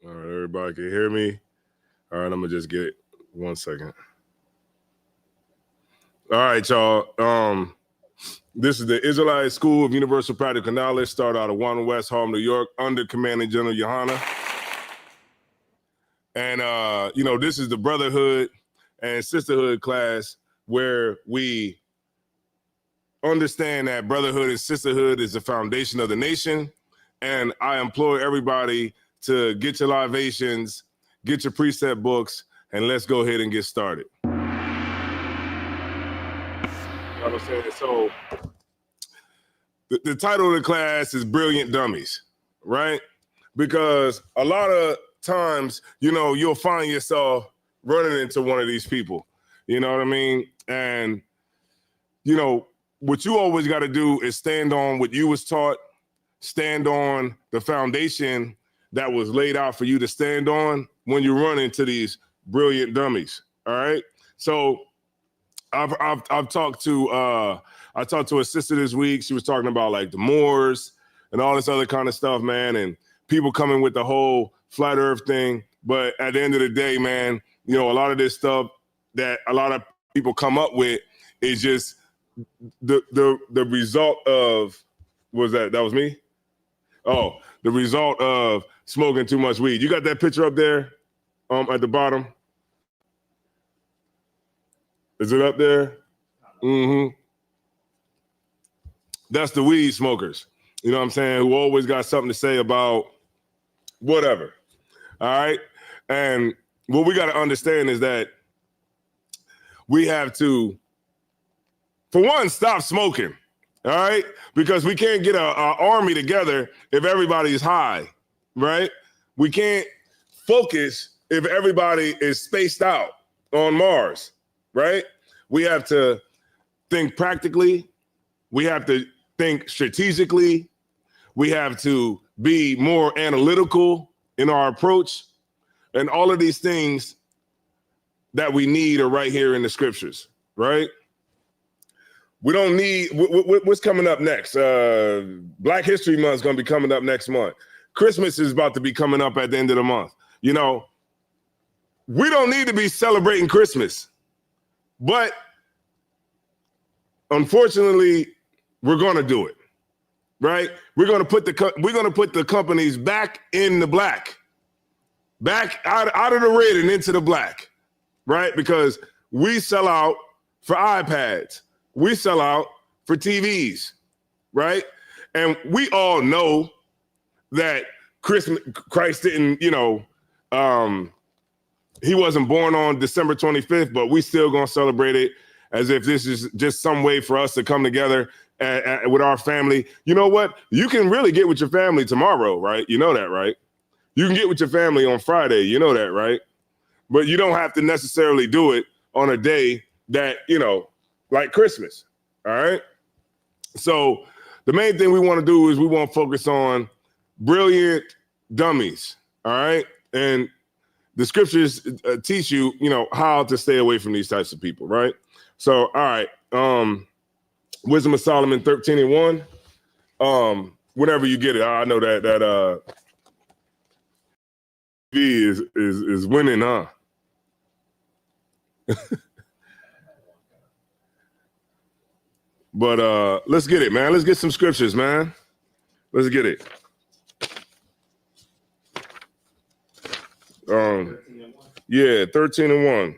All right, everybody can hear me? All right, I'm going to just get 1 second. All right, y'all. This is the Israelite School of Universal Practical Knowledge, started out of 1 West Harlem, New York, under Commanding General Yohana. And, this is the Brotherhood and Sisterhood class where we understand that brotherhood and sisterhood is the foundation of the nation. And I implore everybody to get your libations, get your precept books, and let's go ahead and get started. You know what I'm saying? So the title of the class is Brilliant Dummies, right? Because a lot of times, you'll find yourself running into one of these people, you know what I mean? And, what you always got to do is stand on what you was taught, stand on the foundation that was laid out for you to stand on when you run into these brilliant dummies. All right. So I've talked to I talked to a sister this week. She was talking about like the Moors and all this other kind of stuff, man, and people coming with the whole flat earth thing. But at the end of the day, man, a lot of this stuff that a lot of people come up with is just the result of, that was me? Oh, the result of smoking too much weed. You got that picture up there at the bottom? Is it up there? Mm-hmm. That's the weed smokers. You know what I'm saying? Who always got something to say about whatever. All right? And what we got to understand is that we have to, for one, stop smoking. All right? Because we can't get an army together if everybody's high, right? We can't focus if everybody is spaced out on Mars, right? We have to think practically. We have to think strategically. We have to be more analytical in our approach. And all of these things that we need are right here in the scriptures, right? We don't need, what's coming up next? Black History Month is going to be coming up next month. Christmas is about to be coming up at the end of the month. We don't need to be celebrating Christmas, but unfortunately, we're going to do it, right? We're going to put the companies back in the black, back out of the red and into the black, right? Because we sell out for iPads. We sell out for TVs, right? And we all know that Christ didn't, he wasn't born on December 25th, but we still gonna celebrate it as if this is just some way for us to come together with our family. You know what? You can really get with your family tomorrow, right? You know that, right? You can get with your family on Friday. You know that, right? But you don't have to necessarily do it on a day that, like Christmas, all right? So the main thing we want to do is we want to focus on brilliant dummies, all right? And the scriptures teach you, how to stay away from these types of people, right? So, all right, Wisdom of Solomon 13:1. Whenever you get it, I know that V is winning, huh? But let's get it, man. Let's get some scriptures, man. Let's get it. Yeah, 13:1.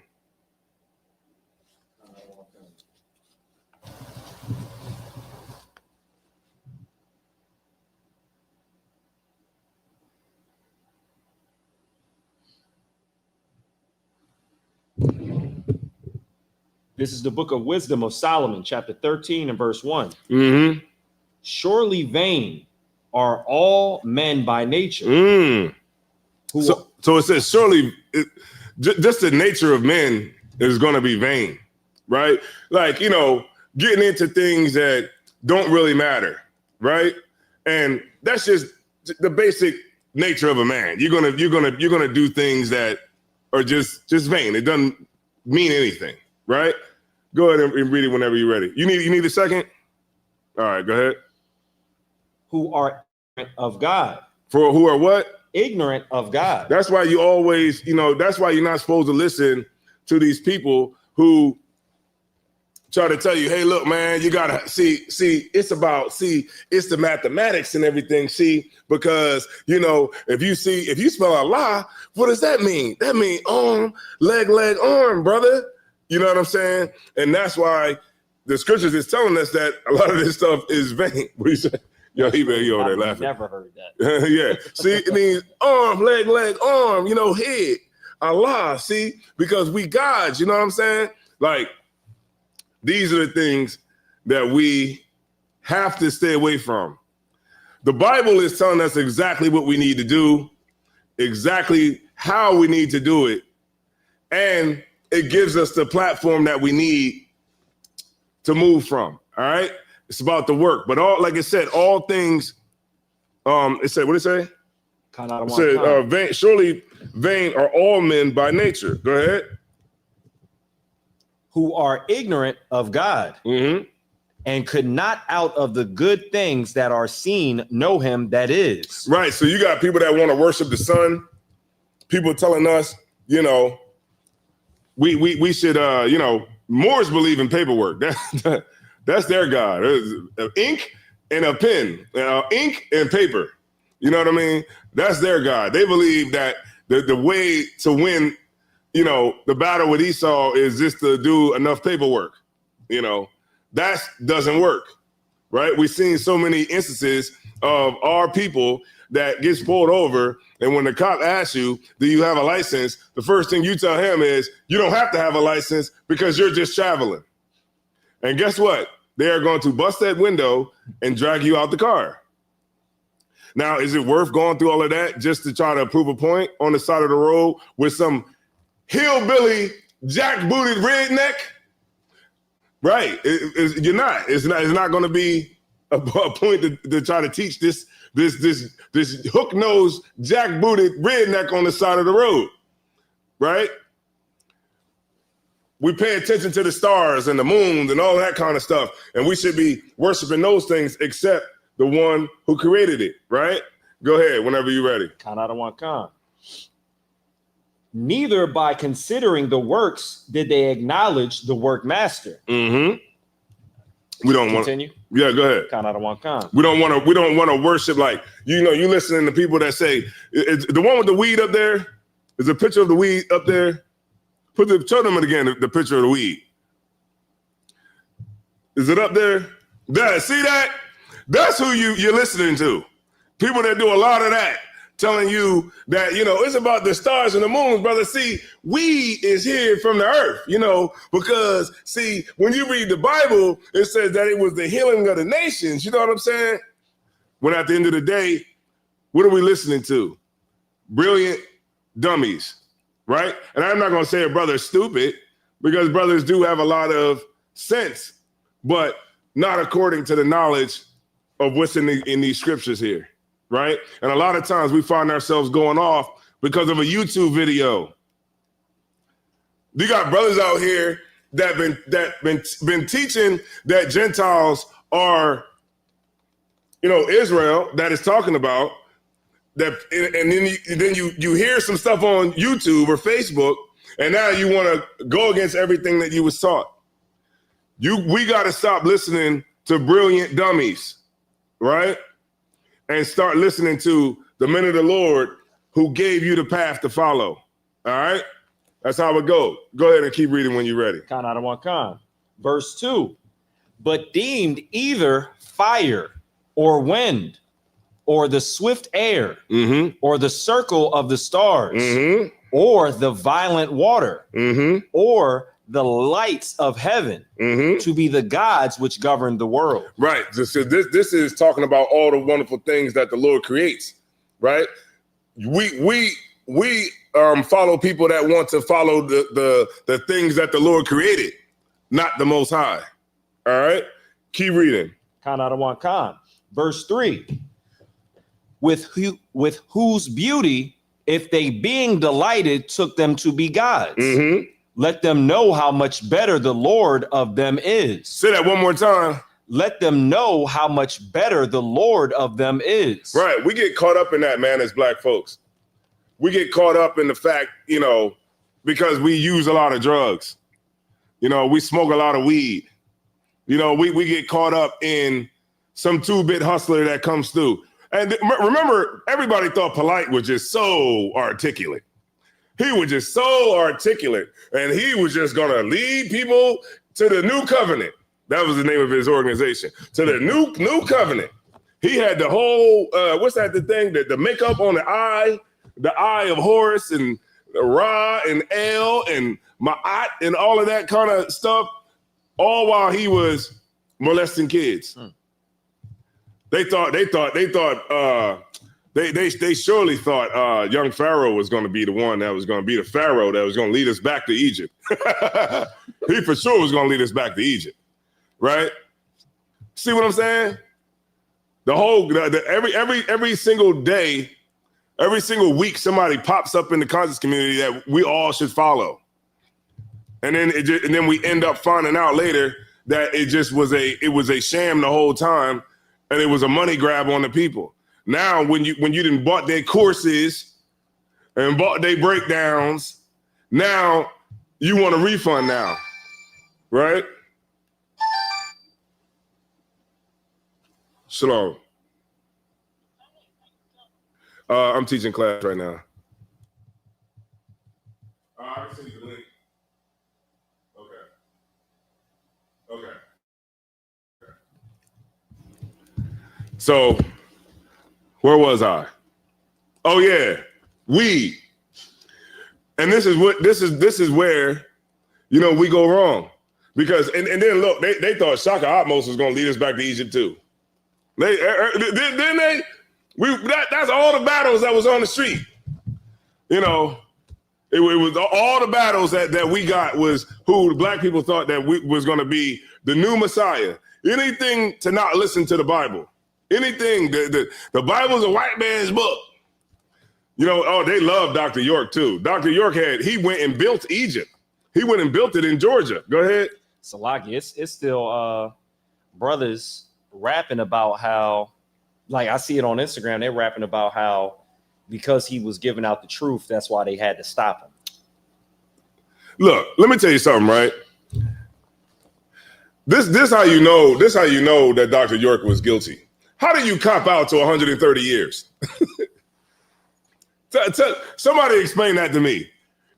This is the book of Wisdom of Solomon, chapter 13 and verse 1. Mm-hmm. Surely vain are all men by nature. So it says, surely, just the nature of men is going to be vain, right? Like, getting into things that don't really matter, right? And that's just the basic nature of a man. You're gonna do things that are just vain. It doesn't mean anything, right? Go ahead and read it whenever you're ready. You need a second? All right, go ahead. Who are of God. For who are what? ignorant of God. That's why you always, that's why you're not supposed to listen to these people who try to tell you, hey, look, man, you gotta see, it's the mathematics and everything. See, because if you spell Allah, what does that mean? That means arm, leg, arm, brother. You know what I'm saying? And that's why the scriptures is telling us that a lot of this stuff is vain. What do you say? Yo, he over there laughing. Never heard that. Yeah. See, it means arm, leg, arm, head. Allah, see, because we gods, you know what I'm saying? Like, these are the things that we have to stay away from. The Bible is telling us exactly what we need to do, exactly how we need to do it, and it gives us the platform that we need to move from. All right, it's about the work, but like I said, all things. It said, what did it say? It said, surely vain are all men by nature. Go ahead. Who are ignorant of God, and could not out of the good things that are seen know him that is. Right. So you got people that want to worship the sun. People telling us, we should, Moors believe in paperwork. That's their God. Ink and a pen, ink and paper. You know what I mean? That's their God. They believe that the way to win the battle with Esau is just to do enough paperwork. That doesn't work, right? We've seen so many instances of our people that gets pulled over, and when the cop asks you, do you have a license? The first thing you tell him is, you don't have to have a license because you're just traveling. And guess what? They are going to bust that window and drag you out the car. Now, is it worth going through all of that just to try to prove a point on the side of the road with some hillbilly, jackbooted redneck? Right. You're not. It's not going to be a point to try to teach this hook-nosed, jackbooted redneck on the side of the road. Right? We pay attention to the stars and the moons and all that kind of stuff, and we should be worshiping those things except the one who created it. Right? Go ahead whenever you're ready. Neither by considering the works did they acknowledge the work master. We don't want to. Yeah, go ahead. We don't want to worship like you listening to people that say it's the one with the weed up there. Is a picture of the weed up there. Show them again the picture of the weed. Is it up there? Yeah, see that? That's who you're listening to. People that do a lot of that. Telling you that, it's about the stars and the moons, brother. See, we is here from the earth, because, see, when you read the Bible, it says that it was the healing of the nations. You know what I'm saying? When at the end of the day, what are we listening to? Brilliant dummies, right? And I'm not going to say a brother's stupid, because brothers do have a lot of sense, but not according to the knowledge of what's in these scriptures here. Right. And a lot of times we find ourselves going off because of a YouTube video. You got brothers out here that been teaching that Gentiles are, Israel, that is talking about that. And then you hear some stuff on YouTube or Facebook, and now you want to go against everything that you was taught. We got to stop listening to brilliant dummies. Right. And start listening to the men of the Lord who gave you the path to follow. All right? That's how it goes. Go ahead and keep reading when you're ready. Verse 2. But deemed either fire or wind or the swift air or the circle of the stars or the violent water or the lights of heaven to be the gods which govern the world. Right. So this is talking about all the wonderful things that the Lord creates. Right. We follow people that want to follow the things that the Lord created, not the Most High. All right. Keep reading. Verse 3. With whose beauty, if they being delighted, took them to be gods. Let them know how much better the Lord of them is. Say that one more time. let them know how much better the Lord of them is. Right. We get caught up in that, man, as black folks. We get caught up in the fact, because we use a lot of drugs. We smoke a lot of weed. We get caught up in some two-bit hustler that comes through. And remember, everybody thought Polite was just so articulate. He was just so articulate, and he was just going to lead people to the new covenant. That was the name of his organization. To the new covenant. He had the whole, what's that, the thing, the makeup on the eye of Horus, and Ra and El and Ma'at and all of that kind of stuff, all while he was molesting kids. They surely thought young Pharaoh was going to be the one that was going to be the Pharaoh that was going to lead us back to Egypt. He for sure was going to lead us back to Egypt, right? See what I'm saying? Every single day, every single week, somebody pops up in the conscious community that we all should follow, and then we end up finding out later that it was a sham the whole time, and it was a money grab on the people. Now, when you didn't bought their courses and bought their breakdowns, now you want a refund now, right? Shalom. I'm teaching class right now. I can send you the link. Okay. So, where was I? Oh yeah, weed. And this is where, we go wrong. Because and then look, they thought Shaka Atmos was going to lead us back to Egypt too. Didn't they? That's all the battles that was on the street. It was all the battles that we got was who the black people thought that was going to be the new Messiah. Anything to not listen to the Bible. Anything, the Bible's a white man's book. They love Dr. York too. Dr. York he went and built Egypt. He went and built it in Georgia. Go ahead. Salaki, it's still brothers rapping about how, like I see it on Instagram, they're rapping about how because he was giving out the truth, that's why they had to stop him. Look, let me tell you something, right? This how you know that Dr. York was guilty. How do you cop out to 130 years? Somebody explain that to me.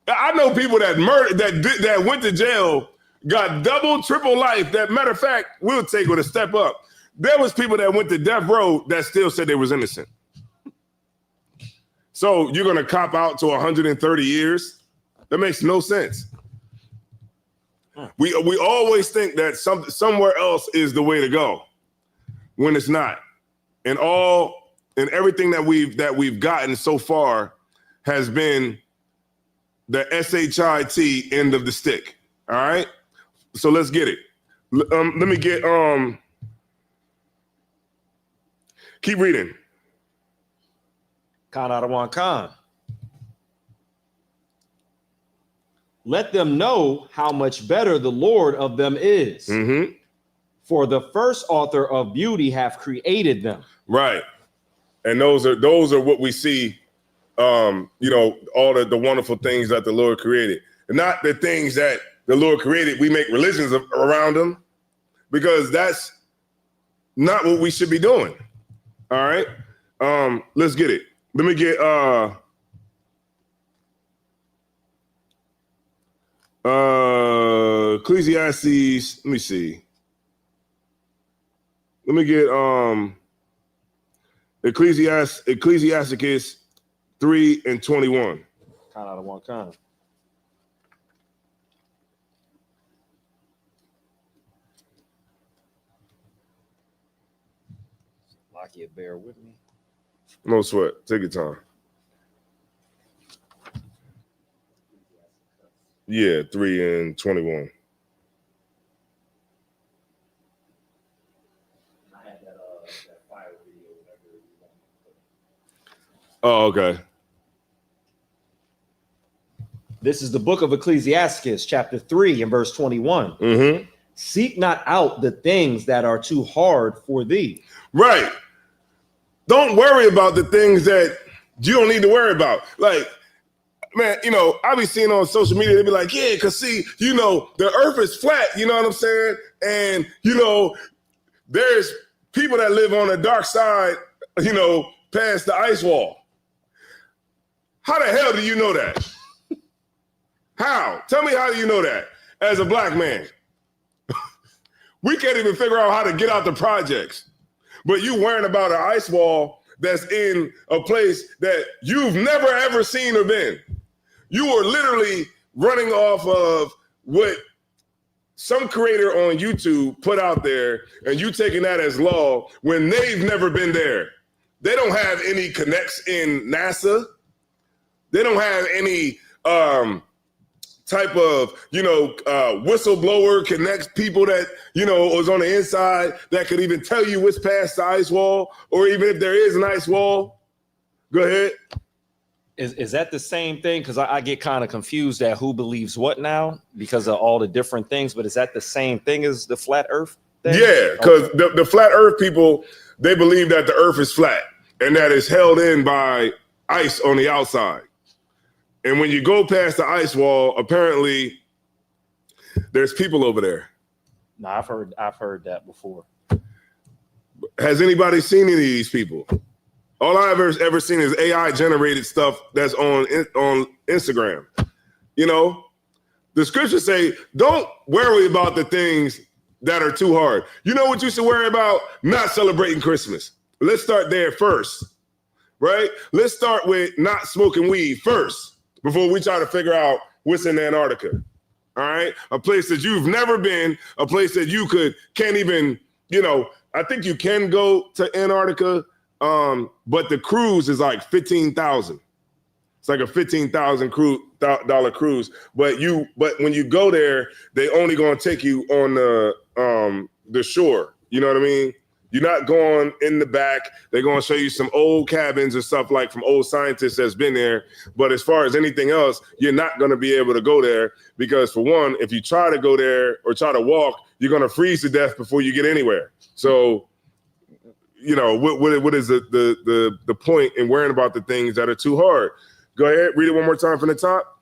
I know people that murdered, that went to jail, got double, triple life. That matter of fact, we'll take with a step up. There was people that went to death row that still said they was innocent. So you're gonna cop out to 130 years? That makes no sense. We always think that somewhere else is the way to go, when it's not. And everything that we've gotten so far has been the SHIT end of the stick. All right. So let's get it. Let me get keep reading. Khan Adawan Khan. Let them know how much better the Lord of them is. Mm-hmm. For the first author of beauty have created them. Right. And those are what we see, all the wonderful things that the Lord created. And not the things that the Lord created, we make religions around them, because that's not what we should be doing. All right. Let's get it. Let me get Ecclesiastes. Let me see. Let me get Ecclesiasticus 3:21. Khan Adawan Khan. Lakia, bear with me. No sweat. Take your time. Yeah, 3:21. I had that fire video, whatever you want. Oh, okay. This is the book of Ecclesiasticus, chapter 3 and verse 21. Mm-hmm. Seek not out the things that are too hard for thee. Right. Don't worry about the things that you don't need to worry about. Like, man, I be seeing on social media, they be like, yeah, because see, the earth is flat, you know what I'm saying? And, there's people that live on the dark side, past the ice wall. How the hell do you know that? How? Tell me, how do you know that as a black man? We can't even figure out how to get out the projects. But you worrying about an ice wall that's in a place that you've never, ever seen or been. You are literally running off of what some creator on YouTube put out there, and you taking that as law when they've never been there. They don't have any connects in NASA. They don't have any type of, whistleblower connects people that, was on the inside that could even tell you what's past the ice wall, or even if there is an ice wall. Go ahead. Is that the same thing? Because I get kind of confused at who believes what now because of all the different things, but is that the same thing as the flat earth thing? Yeah, because the flat earth people, they believe that the earth is flat and that it's held in by ice on the outside. And when you go past the ice wall, apparently there's people over there. No, I've heard that before. Has anybody seen any of these people? All I've ever seen is AI generated stuff that's on Instagram. The scriptures say, don't worry about the things that are too hard. You know what you should worry about? Not celebrating Christmas. Let's start there first, right? Let's start with not smoking weed first before we try to figure out what's in Antarctica. All right? A place that you've never been, a place that you can't even, I think you can go to Antarctica, but the cruise is like $15,000. It's like a $15,000 cruise. But when you go there, they only gonna take you on the shore. You know what I mean? You're not going in the back. They're gonna show you some old cabins and stuff like from old scientists that's been there. But as far as anything else, you're not gonna be able to go there because, for one, if you try to go there or try to walk, you're gonna freeze to death before you get anywhere. So, what is the point in worrying about the things that are too hard? Go ahead, read it one more time from the top.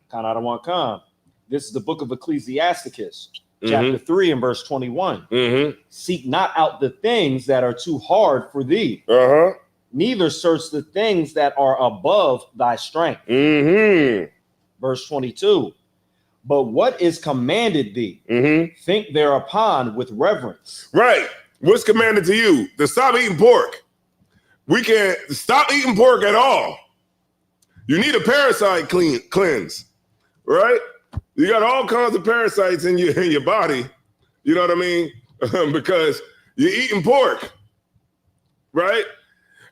This is the book of Ecclesiasticus, chapter 3 and verse 21. Mm-hmm. Seek not out the things that are too hard for thee. Neither search the things that are above thy strength. Mm-hmm. Verse 22. But what is commanded thee? Mm-hmm. Think thereupon with reverence. Right. What's commanded to you? To stop eating pork. We can't stop eating pork at all. You need a parasite cleanse, right? You got all kinds of parasites in your body. You know what I mean? Because you're eating pork, right?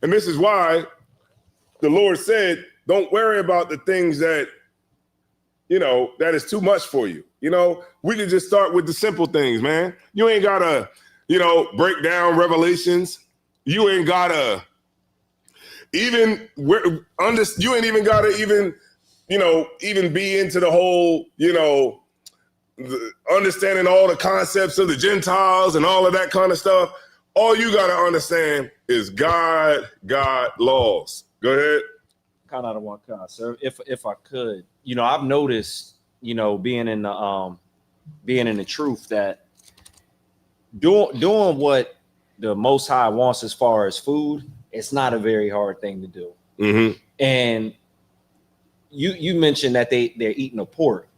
And this is why the Lord said, don't worry about the things that, that is too much for you. We can just start with the simple things, man. You ain't gotta, break down Revelations. You ain't gotta you ain't even gotta even be into the whole, understanding all the concepts of the Gentiles and all of that kind of stuff. All you gotta understand is God laws. Go ahead. Kind of one kind, sir. If I could, I've noticed, being in the truth that doing what the Most High wants as far as food, it's not a very hard thing to do. Mm-hmm. And you mentioned that they're eating a pork.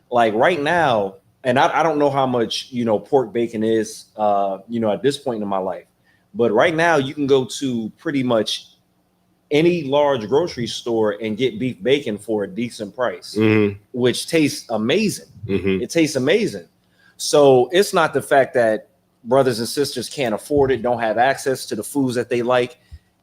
Like right now, and I don't know how much pork bacon is at this point in my life, but right now you can go to pretty much any large grocery store and get beef bacon for a decent price, mm-hmm. which tastes amazing. Mm-hmm. It tastes amazing. So it's not the fact that brothers and sisters can't afford it, don't have access to the foods that they like,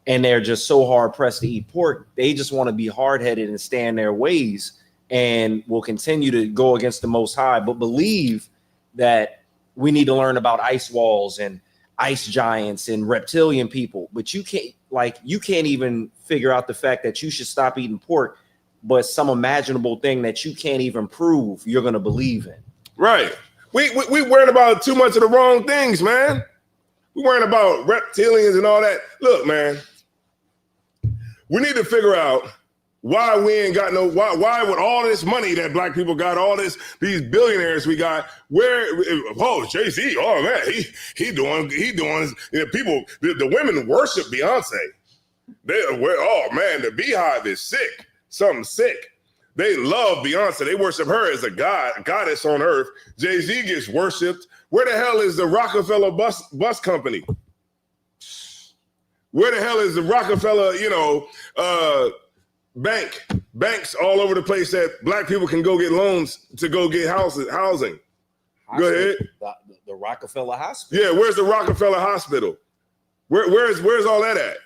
and they're just so hard pressed to eat pork. They just want to be hard headed and stay in their ways, and will continue to go against the Most High, but believe that we need to learn about ice walls and ice giants and reptilian people. But you can't even figure out the fact that you should stop eating pork, but some imaginable thing that you can't even prove you're going to believe in. Right. We worrying about too much of the wrong things, man. We worrying about reptilians and all that. Look, man, we need to figure out why we ain't got no, why with all this money that black people got, all these billionaires we got, Jay-Z, oh man, he doing, people, the women worship Beyonce. Oh man, the Beehive is sick, something sick. They love Beyonce. They worship her as a goddess on earth. Jay-Z gets worshipped. Where the hell is the Rockefeller bus company? Where the hell is the Rockefeller, banks all over the place that black people can go get loans to go get housing? Go ahead. The Rockefeller Hospital. Yeah, where's the Rockefeller Hospital? Where's all that at?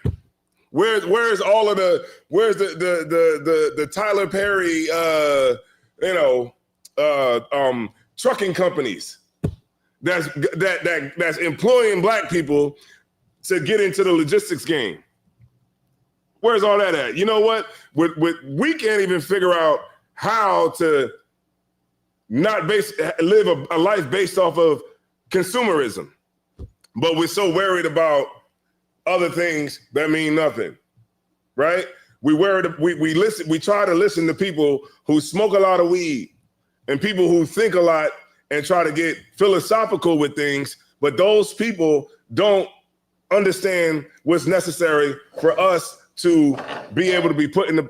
Where's all of where's the Tyler Perry trucking companies that's employing black people to get into the logistics game? Where's all that at? You know what? We can't even figure out how to not live a life based off of consumerism, but we're so worried about other things that mean nothing, right? We try to listen to people who smoke a lot of weed and people who think a lot and try to get philosophical with things, but those people don't understand what's necessary for us to be able to be put in my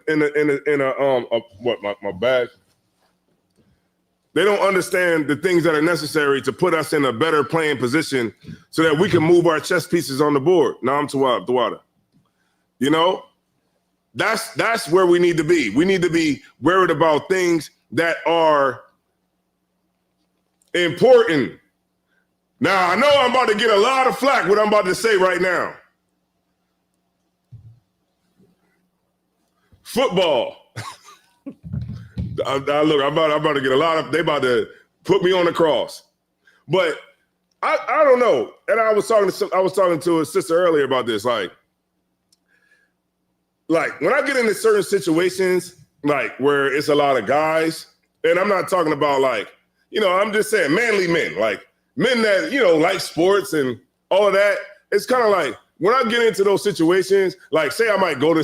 bag. They don't understand the things that are necessary to put us in a better playing position so that we can move our chess pieces on the board. Now I'm Tawada. That's where we need to be. We need to be worried about things that are important. Now, I know I'm about to get a lot of flack what I'm about to say right now. Football. I'm about to get a lot of, they about to put me on the cross. But I don't know. And I was talking to a sister earlier about this. Like when I get into certain situations, like where it's a lot of guys, and I'm not talking about I'm just saying manly men, like men that, like sports and all of that. It's kind of like when I get into those situations, like say I might go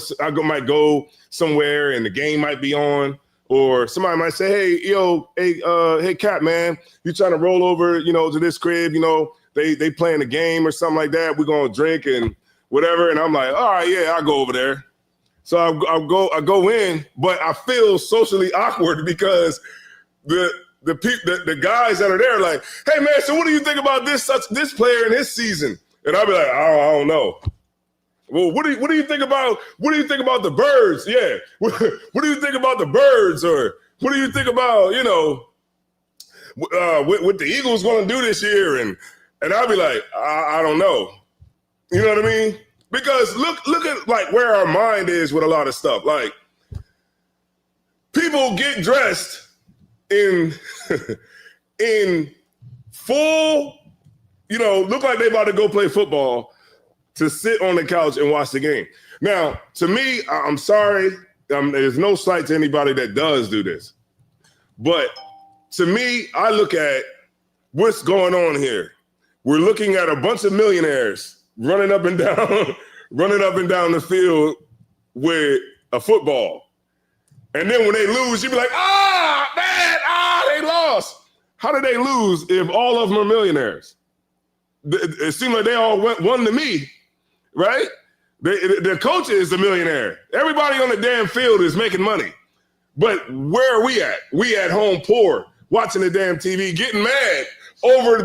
somewhere and the game might be on, or somebody might say, hey, Cap, man, you trying to roll over, to this crib, they playing a game or something like that. We're going to drink and whatever. And I'm like, all right, yeah, I'll go over there. So I go in, but I feel socially awkward because the guys that are there are like, hey man, so what do you think about this player in his season? And I'll be like, I don't know. Well, what do you think about the Birds? Yeah. What do you think about the Birds? Or what do you think about, what the Eagles going to do this year? And I'll be like, I don't know. You know what I mean? Because look at like where our mind is with a lot of stuff. Like people get dressed in full, look like they about to go play football to sit on the couch and watch the game. Now, to me, I'm sorry. There's no slight to anybody that does do this. But to me, I look at what's going on here. We're looking at a bunch of millionaires running up and down the field with a football. And then when they lose, you be like, they lost. How did they lose if all of them are millionaires? It seemed like they all won to me, right? The coach is a millionaire. Everybody on the damn field is making money. But where are we at? We at home poor, watching the damn TV, getting mad over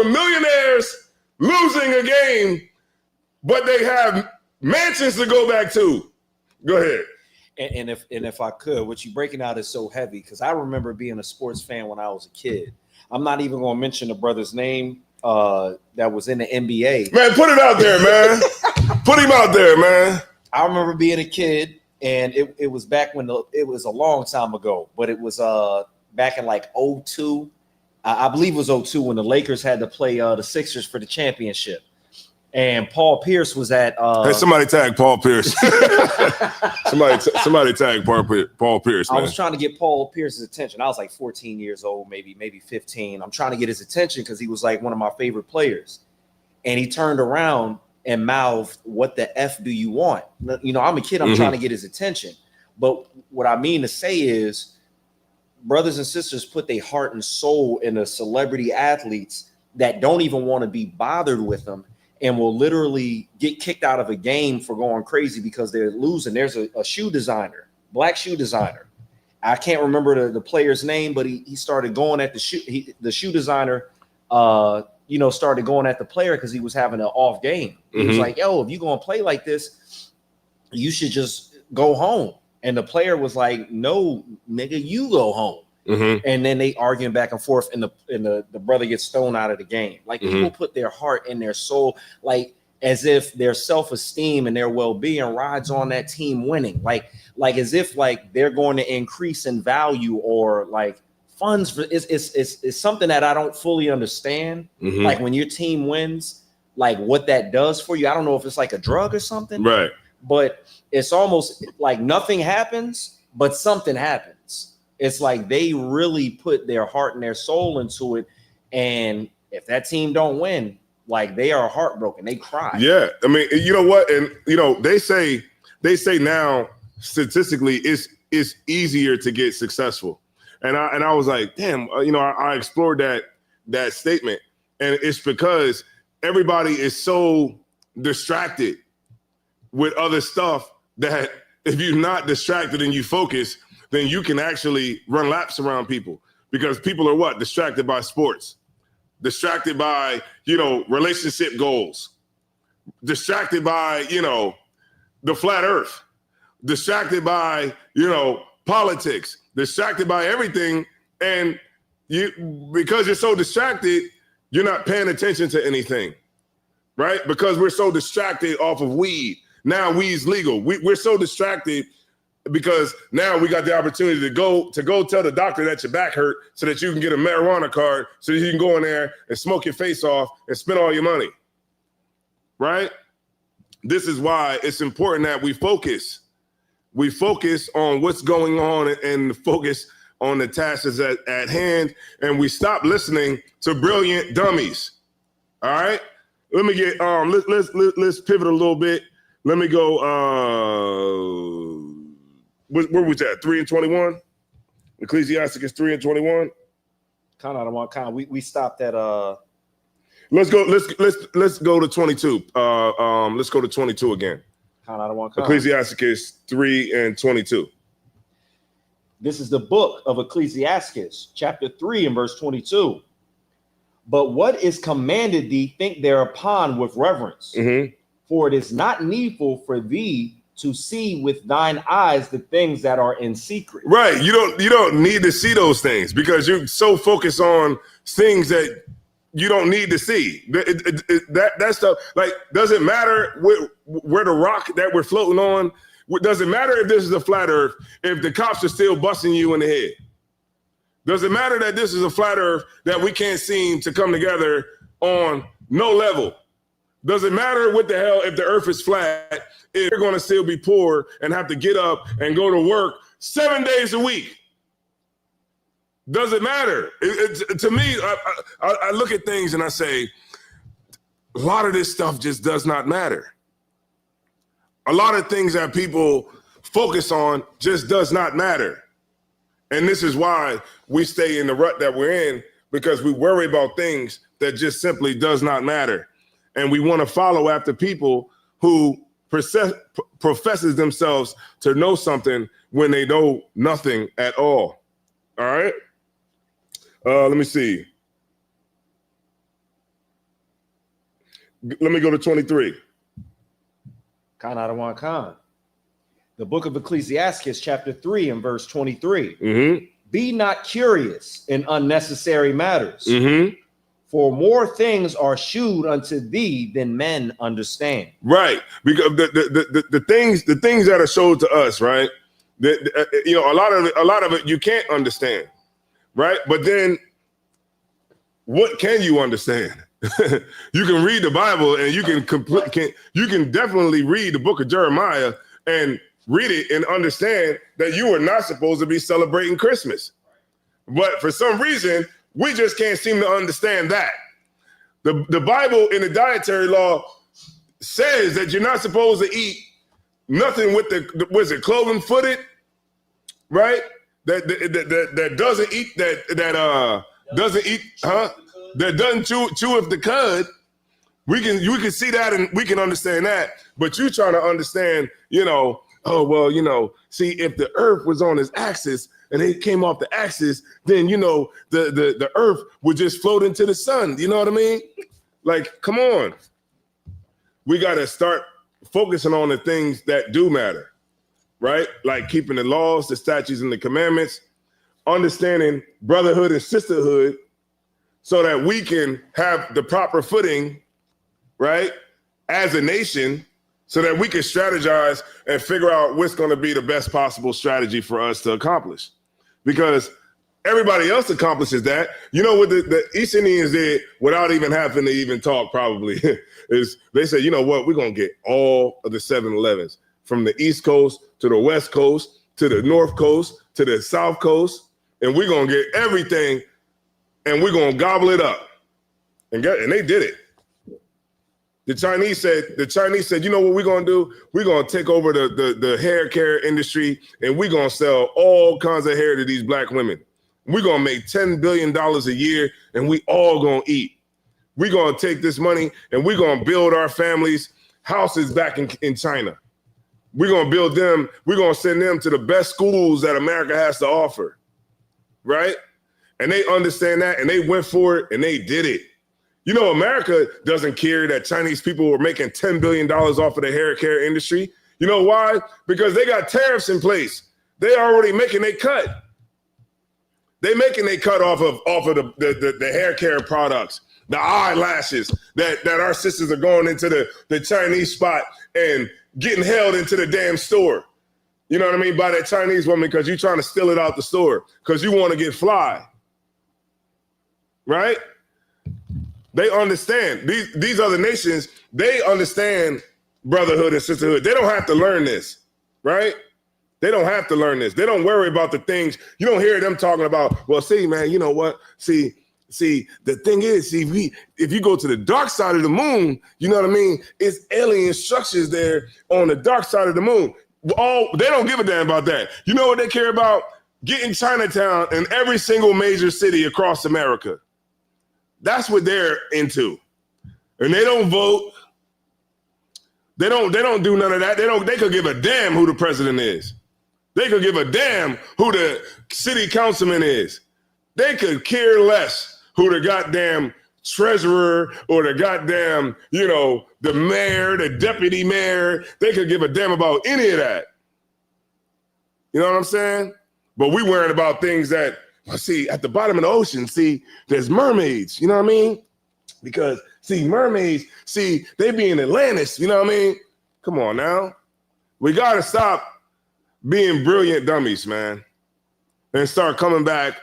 millionaires losing a game, but they have mansions to go back to. Go ahead. And if I could, what you're breaking out is so heavy because I remember being a sports fan when I was a kid. I'm not even going to mention the brother's name that was in the NBA. Man, put it out there, man. Put him out there, man. I remember being a kid, and it was back when it was a long time ago, but it was back in like 2002. I believe it was 2002 when the Lakers had to play the Sixers for the championship. And Paul Pierce was at. Hey, somebody tag Paul Pierce. somebody tag Paul Pierce. Man. I was trying to get Paul Pierce's attention. I was like 14 years old, maybe 15. I'm trying to get his attention because he was like one of my favorite players. And he turned around and mouthed, "What the F do you want?" You know, I'm a kid. I'm trying to get his attention. But what I mean to say is, brothers and sisters put their heart and soul into celebrity athletes that don't even want to be bothered with them and will literally get kicked out of a game for going crazy because they're losing. There's a shoe designer, black shoe designer. I can't remember the player's name, but he started going at the shoe designer, started going at the player because he was having an off game. He was like, "Yo, if you're going to play like this, you should just go home." And the player was like, "No, nigga, you go home." And then they arguing back and forth, and the brother gets thrown out of the game. Like people put their heart and their soul, like as if their self-esteem and their well-being rides on that team winning. Like as if like they're going to increase in value or like funds for it's something that I don't fully understand. Like when your team wins, like what that does for you. I don't know if it's like a drug or something. Right. But it's almost like nothing happens, but something happens. It's like they really put their heart and their soul into it. And if that team don't win, like they are heartbroken. They cry. Yeah. I mean, you know what? And, they say now statistically it's easier to get successful. And I was like, damn, I explored that statement. And it's because everybody is so distracted with other stuff that if you're not distracted and you focus, then you can actually run laps around people, because people are what? Distracted by sports, distracted by, relationship goals, distracted by, the flat earth, distracted by, politics, distracted by everything. And because you're so distracted, you're not paying attention to anything, right? Because we're so distracted off of weed. Now weed's legal. We're so distracted because now we got the opportunity to go tell the doctor that your back hurt so that you can get a marijuana card so that you can go in there and smoke your face off and spend all your money, right? This is why it's important that we focus. We focus on what's going on and focus on the tasks at hand, and we stop listening to brilliant dummies. All right? Let me get let's pivot a little bit. Let me go. Where was that? 3:21. Ecclesiasticus 3:21. Kind of want kind. We stopped at Let's go. Let's go to 22. Let's go to 22 again. Kind of want. Ecclesiasticus 3:22. This is the book of Ecclesiasticus, chapter 3 and verse 22. But what is commanded thee, think thereupon with reverence. For it is not needful for thee to see with thine eyes the things that are in secret. Right. You don't need to see those things because you're so focused on things that you don't need to see. That stuff, like, doesn't matter where the rock that we're floating on. Doesn't matter if this is a flat earth, if the cops are still busting you in the head. Doesn't matter that this is a flat earth that we can't seem to come together on no level. Doesn't matter what the hell if the earth is flat, if you're going to still be poor and have to get up and go to work 7 days a week. Doesn't matter. To me, I look at things and I say, a lot of this stuff just does not matter. A lot of things that people focus on just does not matter. And this is why we stay in the rut that we're in, because we worry about things that just simply does not matter. And we want to follow after people who professes themselves to know something when they know nothing at all. All right. Let me see. Let me go to 23. The book of Ecclesiasticus, chapter 3 and verse 23. Be not curious in unnecessary matters, for more things are shewed unto thee than men understand. Right, because the things that are showed to us, right? A lot of it you can't understand, right? But then, what can you understand? You can read the Bible and you can definitely read the book of Jeremiah and read it and understand that you are not supposed to be celebrating Christmas. But for some reason, we just can't seem to understand that. The Bible in the dietary law says that you're not supposed to eat nothing with the cloven footed, right? That doesn't eat that doesn't chew if the cud. You can see that and we can understand that. But you trying to understand, see, if the earth was on its axis and it came off the axis, then the earth would just float into the sun. You know what I mean? Like, come on. We got to start focusing on the things that do matter, right? Like keeping the laws, the statutes, and the commandments, understanding brotherhood and sisterhood so that we can have the proper footing, right, as a nation, so that we can strategize and figure out what's going to be the best possible strategy for us to accomplish. Because everybody else accomplishes that. What the East Indians did without even having to even talk probably is they said, you know what, we're going to get all of the 7-Elevens from the East Coast to the West Coast to the North Coast to the South Coast, and we're going to get everything and we're going to gobble it up. And they did it. The Chinese said, you know what we're going to do? We're going to take over the hair care industry and we're going to sell all kinds of hair to these black women. We're going to make $10 billion a year and we all going to eat. We're going to take this money and we're going to build our families houses back in China. We're going to build them. We're going to send them to the best schools that America has to offer. Right? And they understand that and they went for it and they did it. America doesn't care that Chinese people were making $10 billion off of the hair care industry. You know why? Because they got tariffs in place. They already making a cut. They making a cut off of the hair care products, the eyelashes that our sisters are going into the Chinese spot and getting held into the damn store. You know what I mean? By that Chinese woman because you're trying to steal it out the store because you want to get fly. Right? They understand. These other nations, they understand brotherhood and sisterhood. They don't have to learn this, right? They don't have to learn this. They don't worry about the things. You don't hear them talking about, well, see, man, you know what? See, the thing is, if you go to the dark side of the moon, you know what I mean? It's alien structures there on the dark side of the moon. They don't give a damn about that. You know what they care about? Getting Chinatown in every single major city across America. That's what they're into. And they don't vote. They don't do none of that. They could give a damn who the president is. They could give a damn who the city councilman is. They could care less who the goddamn treasurer or the goddamn, the mayor, the deputy mayor. They could give a damn about any of that. You know what I'm saying? But we worrying about things that, see, at the bottom of the ocean, see, there's mermaids, you know what I mean? Because, see, mermaids, see, they be in Atlantis, you know what I mean? Come on now. We got to stop being brilliant dummies, man, and start coming back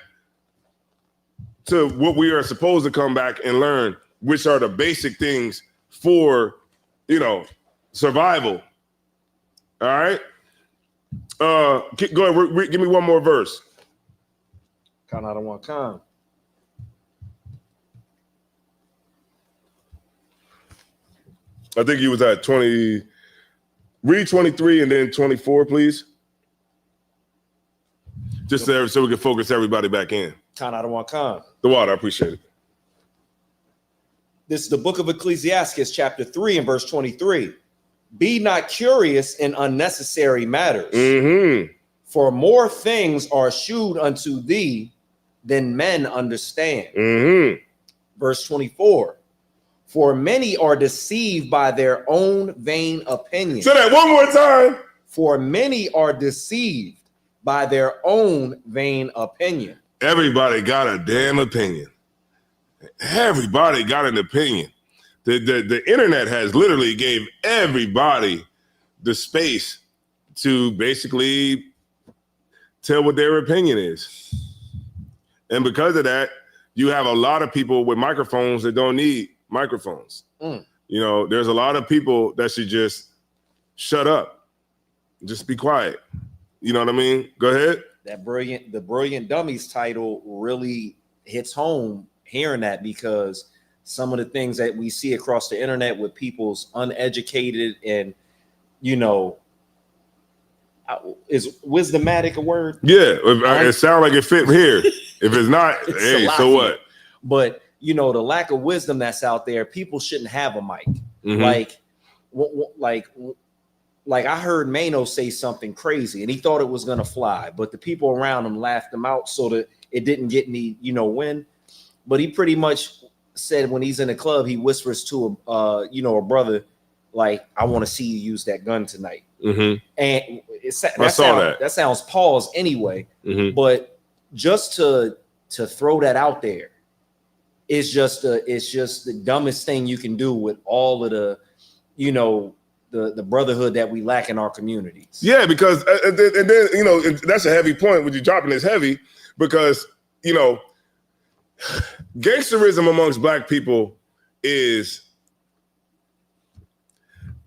to what we are supposed to come back and learn, which are the basic things for, survival. All right? Go ahead, give me one more verse. Count out of one time. I think he was at 20. Read 23 and then 24, please. Just so we can focus everybody back in. Count out of one time. The water, I appreciate it. This is the book of Ecclesiastes, chapter 3 and verse 23. Be not curious in unnecessary matters, for more things are shewed unto thee than men understand. Verse 24. For many are deceived by their own vain opinion. Say that one more time. For many are deceived by their own vain opinion. Everybody got a damn opinion. Everybody got an opinion. The internet has literally gave everybody the space to basically tell what their opinion is. And because of that, you have a lot of people with microphones that don't need microphones. You know, there's a lot of people that should just shut up, just be quiet. You know what I mean? Go ahead. The Brilliant Dummies title really hits home hearing that, because some of the things that we see across the internet with people's uneducated and, you know, is wisdomatic a word? Yeah, it sounds like it fit here. If it's not, hey, so what? But you know, the lack of wisdom that's out there, people shouldn't have a mic. Like I heard Mano say something crazy, and he thought it was gonna fly, but the people around him laughed him out so that it didn't get any, you know, win. But he pretty much said when he's in a club, he whispers to a brother, like, I want to see you use that gun tonight. And that sounds pause anyway. But just to throw that out there, it's just the dumbest thing you can do with all of the, you know, the brotherhood that we lack in our communities. Yeah, because and then you know, that's a heavy point. What you're dropping is heavy because, you know, gangsterism amongst Black people is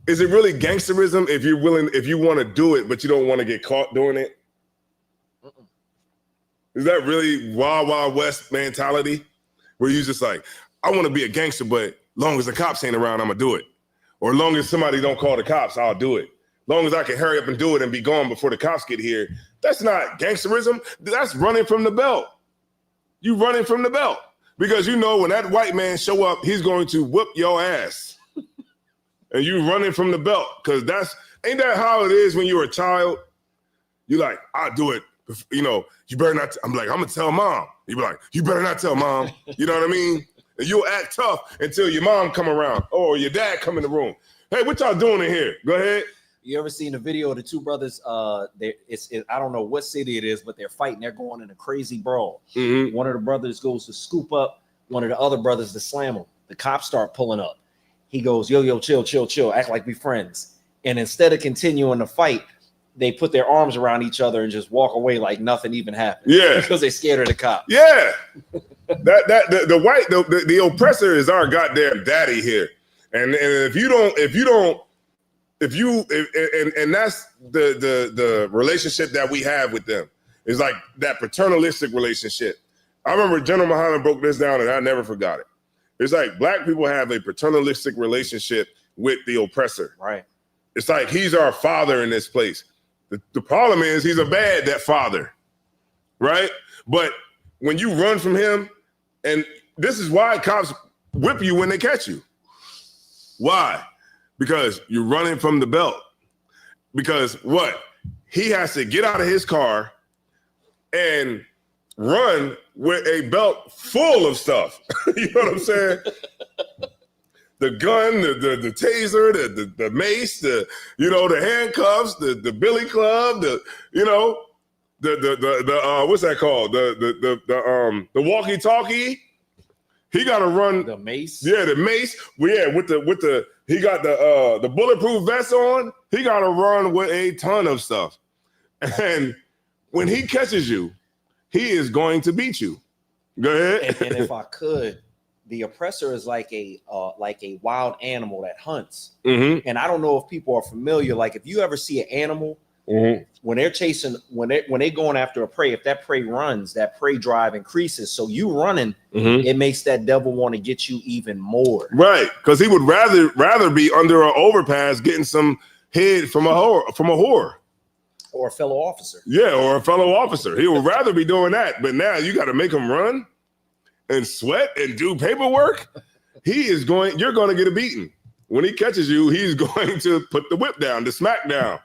it really gangsterism if you want to do it, but you don't want to get caught doing it? Is that really Wild Wild West mentality? Where you just like, I want to be a gangster, but long as the cops ain't around, I'm gonna do it. Or long as somebody don't call the cops, I'll do it. Long as I can hurry up and do it and be gone before the cops get here. That's not gangsterism. That's running from the belt. You running from the belt. Because you know when that white man show up, he's going to whoop your ass. And you running from the belt. Because ain't that how it is when you're a child? You like, I'll do it. You know, you better not. I'm like, I'm gonna tell mom. You be like, you better not tell mom. You know what I mean? And you'll act tough until your mom come around or your dad come in the room. Hey, what y'all doing in here? Go ahead. You ever seen a video of the two brothers? I don't know what city it is, but they're fighting. They're going in a crazy brawl. One of the brothers goes to scoop up one of the other brothers to slam him. The cops start pulling up. He goes, yo, chill, act like we friends. And instead of continuing the fight, they put their arms around each other and just walk away like nothing even happened. Yeah, because they're scared of the cops. Yeah, the oppressor is our goddamn daddy here, and if that's the relationship that we have with them is like that paternalistic relationship. I remember General Muhammad broke this down, and I never forgot it. It's like Black people have a paternalistic relationship with the oppressor. Right. It's like he's our father in this place. The problem is he's a that father, right? But when you run from him, and this is why cops whip you when they catch you. Why? Because you're running from the belt. Because what? He has to get out of his car and run with a belt full of stuff. You know what I'm saying? The gun, the taser, the mace, the handcuffs, the billy club, the what's that called? The walkie-talkie. He got to run the mace. Yeah, the mace. Well, yeah, he got the bulletproof vest on. He got to run with a ton of stuff. And when he catches you, he is going to beat you. Go ahead. And if I could. The oppressor is like a wild animal that hunts. And I don't know if people are familiar. Like if you ever see an animal when they're chasing, when they going after a prey, if that prey runs, that prey drive increases. So you running, it makes that devil want to get you even more. Right, because he would rather be under an overpass getting some head from a whore. Or a fellow officer. Yeah, or a fellow officer. He would rather be doing that. But now you got to make him run and sweat and do paperwork. You're going to get a beating. When he catches you, he's going to put the whip down, the smack down,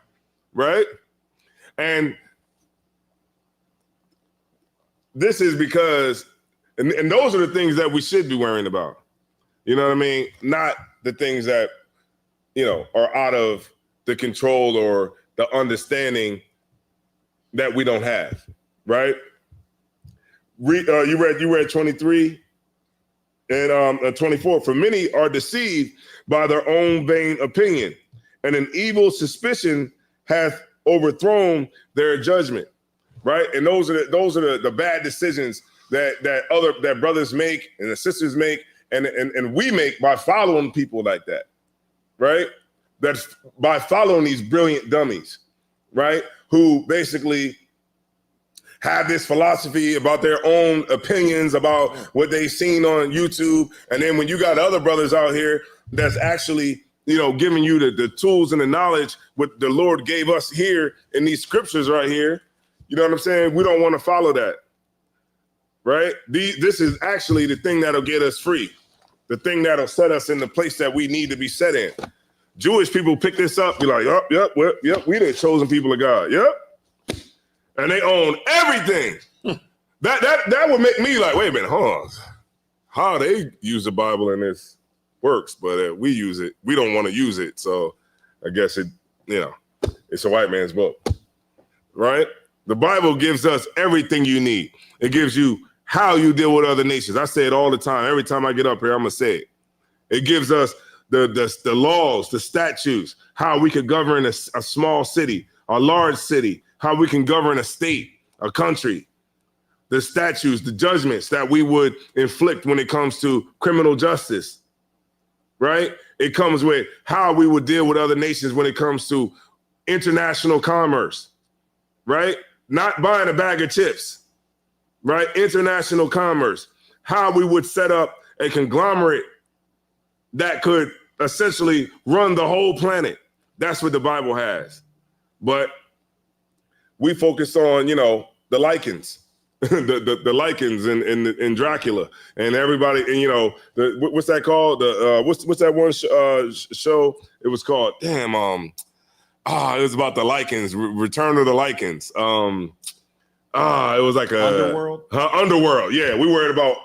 right? And this is because, and those are the things that we should be worrying about. You know what I mean? Not the things that, are out of the control or the understanding that we don't have, right? You read 23 and 24. For many are deceived by their own vain opinion, and an evil suspicion hath overthrown their judgment. Right, and those are the bad decisions that brothers make and the sisters make, and we make by following people like that, right? That's by following these brilliant dummies, right? Who basically have this philosophy about their own opinions about what they've seen on YouTube. And then when you got other brothers out here that's actually, giving you the tools and the knowledge what the Lord gave us here in these scriptures right here, you know what I'm saying? We don't want to follow that, right? This is actually the thing that'll get us free, the thing that'll set us in the place that we need to be set in. Jewish people pick this up, be like, yep, we the chosen people of God, yep. And they own everything. That would make me like, wait a minute, hold on. How they use the Bible and this works, but we use it. We don't want to use it. So I guess it's a white man's book, right? The Bible gives us everything you need. It gives you how you deal with other nations. I say it all the time. Every time I get up here, I'm going to say it. It gives us the laws, the statutes, how we could govern a small city, a large city, how we can govern a state, a country, the statutes, the judgments that we would inflict when it comes to criminal justice, right? It comes with how we would deal with other nations when it comes to international commerce, right? Not buying a bag of chips, right? International commerce, how we would set up a conglomerate that could essentially run the whole planet. That's what the Bible has. But we focus on, the lichens, the lichens in Dracula and everybody, and what's that called? What's that one show? It was called, it was about the lichens, Return of the Lichens. It was like Underworld. Underworld. Yeah, we worried about,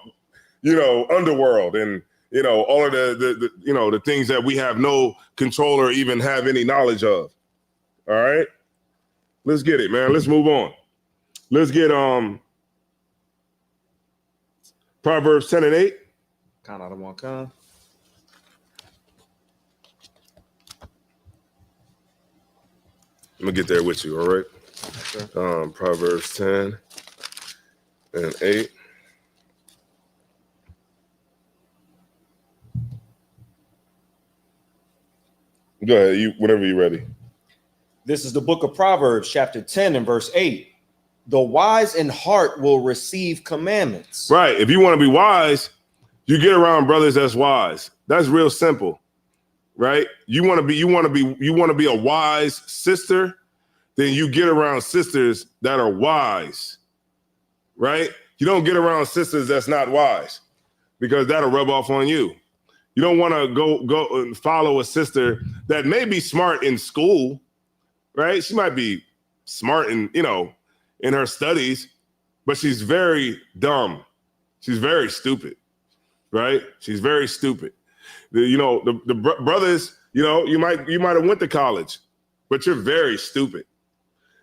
Underworld and all of the things that we have no control or even have any knowledge of. All right. Let's get it, man. Let's move on. Let's get Proverbs 10 and 8. Count out of one count. I'm gonna get there with you, all right? Okay. Proverbs 10 and 8. Go ahead, whenever you're ready. This is the book of Proverbs, chapter 10 and verse 8. The wise in heart will receive commandments. Right. If you want to be wise, you get around brothers that's wise. That's real simple. Right? You want to be a wise sister, then you get around sisters that are wise. Right? You don't get around sisters that's not wise because that'll rub off on you. You don't want to go and follow a sister that may be smart in school. Right? She might be smart in her studies, but she's very dumb. She's very stupid. Right? She's very stupid. The brothers, you might have went to college, but you're very stupid.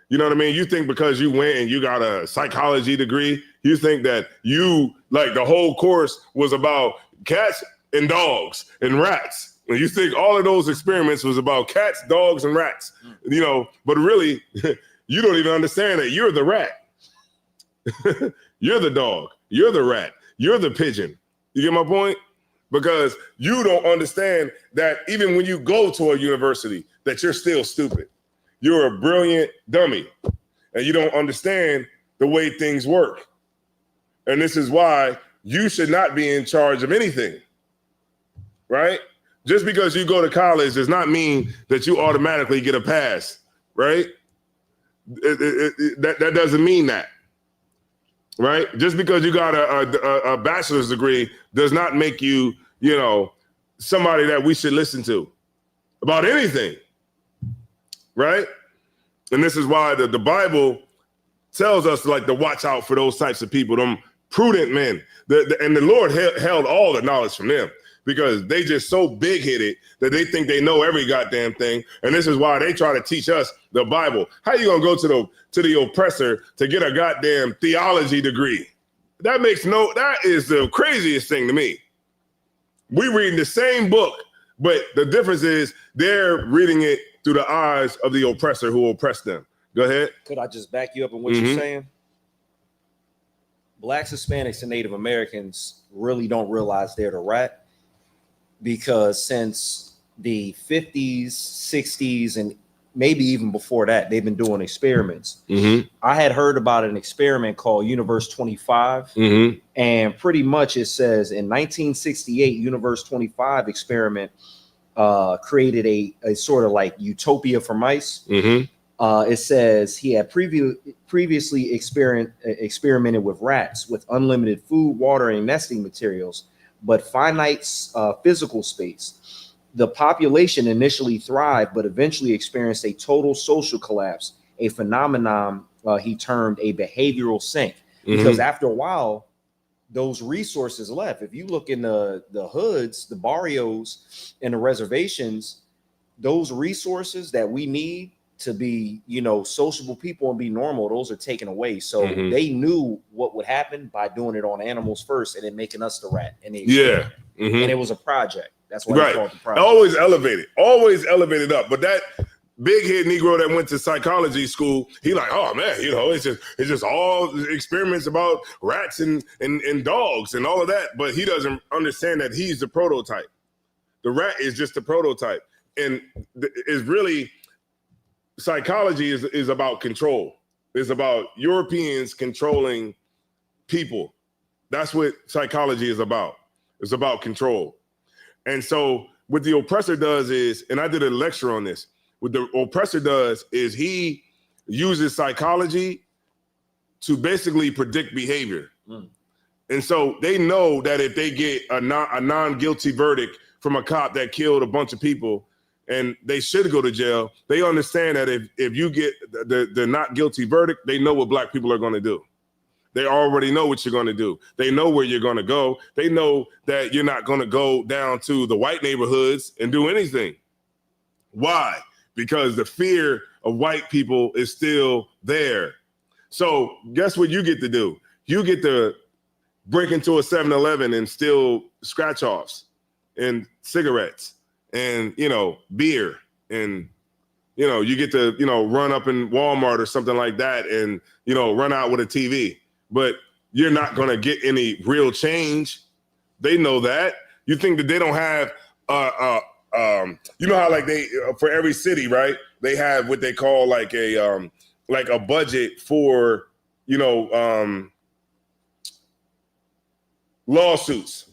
You know what I mean? You think because you went and you got a psychology degree, you think that the whole course was about cats and dogs and rats. And you think all of those experiments was about cats, dogs, and rats, but really, you don't even understand that you're the rat. You're the dog. You're the rat. You're the pigeon. You get my point? Because you don't understand that even when you go to a university, that you're still stupid. You're a brilliant dummy, and you don't understand the way things work. And this is why you should not be in charge of anything, right? Just because you go to college does not mean that you automatically get a pass, right? That doesn't mean that, right? Just because you got a bachelor's degree does not make you, somebody that we should listen to about anything, right? And this is why the Bible tells us to watch out for those types of people, them prudent men. And the Lord held all the knowledge from them, because they just so big-headed that they think they know every goddamn thing. And this is why they try to teach us the Bible. How you gonna go to the oppressor to get a goddamn theology degree? That is the craziest thing to me. We reading the same book, but the difference is they're reading it through the eyes of the oppressor who oppressed them. Go ahead. Could I just back you up on what you're saying? Blacks, Hispanics, and Native Americans really don't realize they're the rat, because since the 50s, 60s, and maybe even before that, they've been doing experiments. I had heard about an experiment called Universe 25, and pretty much it says in 1968, Universe 25 experiment created a sort of like utopia for mice. It says he had previously experimented with rats with unlimited food, water, and nesting materials, but finite physical space. The population initially thrived, but eventually experienced a total social collapse, a phenomenon he termed a behavioral sink. Because after a while, those resources left. If you look in the hoods, the barrios, and the reservations, those resources that we need to be, sociable people and be normal, those are taken away. So they knew what would happen by doing it on animals first and then making us the rat. And and it was a project. That's why they call it the project. Always elevated up. But that big head Negro that went to psychology school, he like, oh man, it's just all experiments about rats and dogs and all of that. But he doesn't understand that he's the prototype. The rat is just the prototype. And is really, psychology is about control. It's about Europeans controlling people. That's what psychology is about. It's about control. And so what the oppressor does is, and I did a lecture on this, what the oppressor does is he uses psychology to basically predict behavior. And so they know that if they get a non-guilty verdict from a cop that killed a bunch of people and they should go to jail, they understand that if you get the not guilty verdict, they know what black people are going to do. They already know what you're going to do. They know where you're going to go. They know that you're not going to go down to the white neighborhoods and do anything. Why? Because the fear of white people is still there. So guess what you get to do? You get to break into a 7-Eleven and steal scratch-offs and cigarettes and, beer. And, you get to, run up in Walmart or something like that and, run out with a TV. But you're not going to get any real change. They know that. You think that they don't have, how like they, for every city, right? They have what they call like a budget for, lawsuits,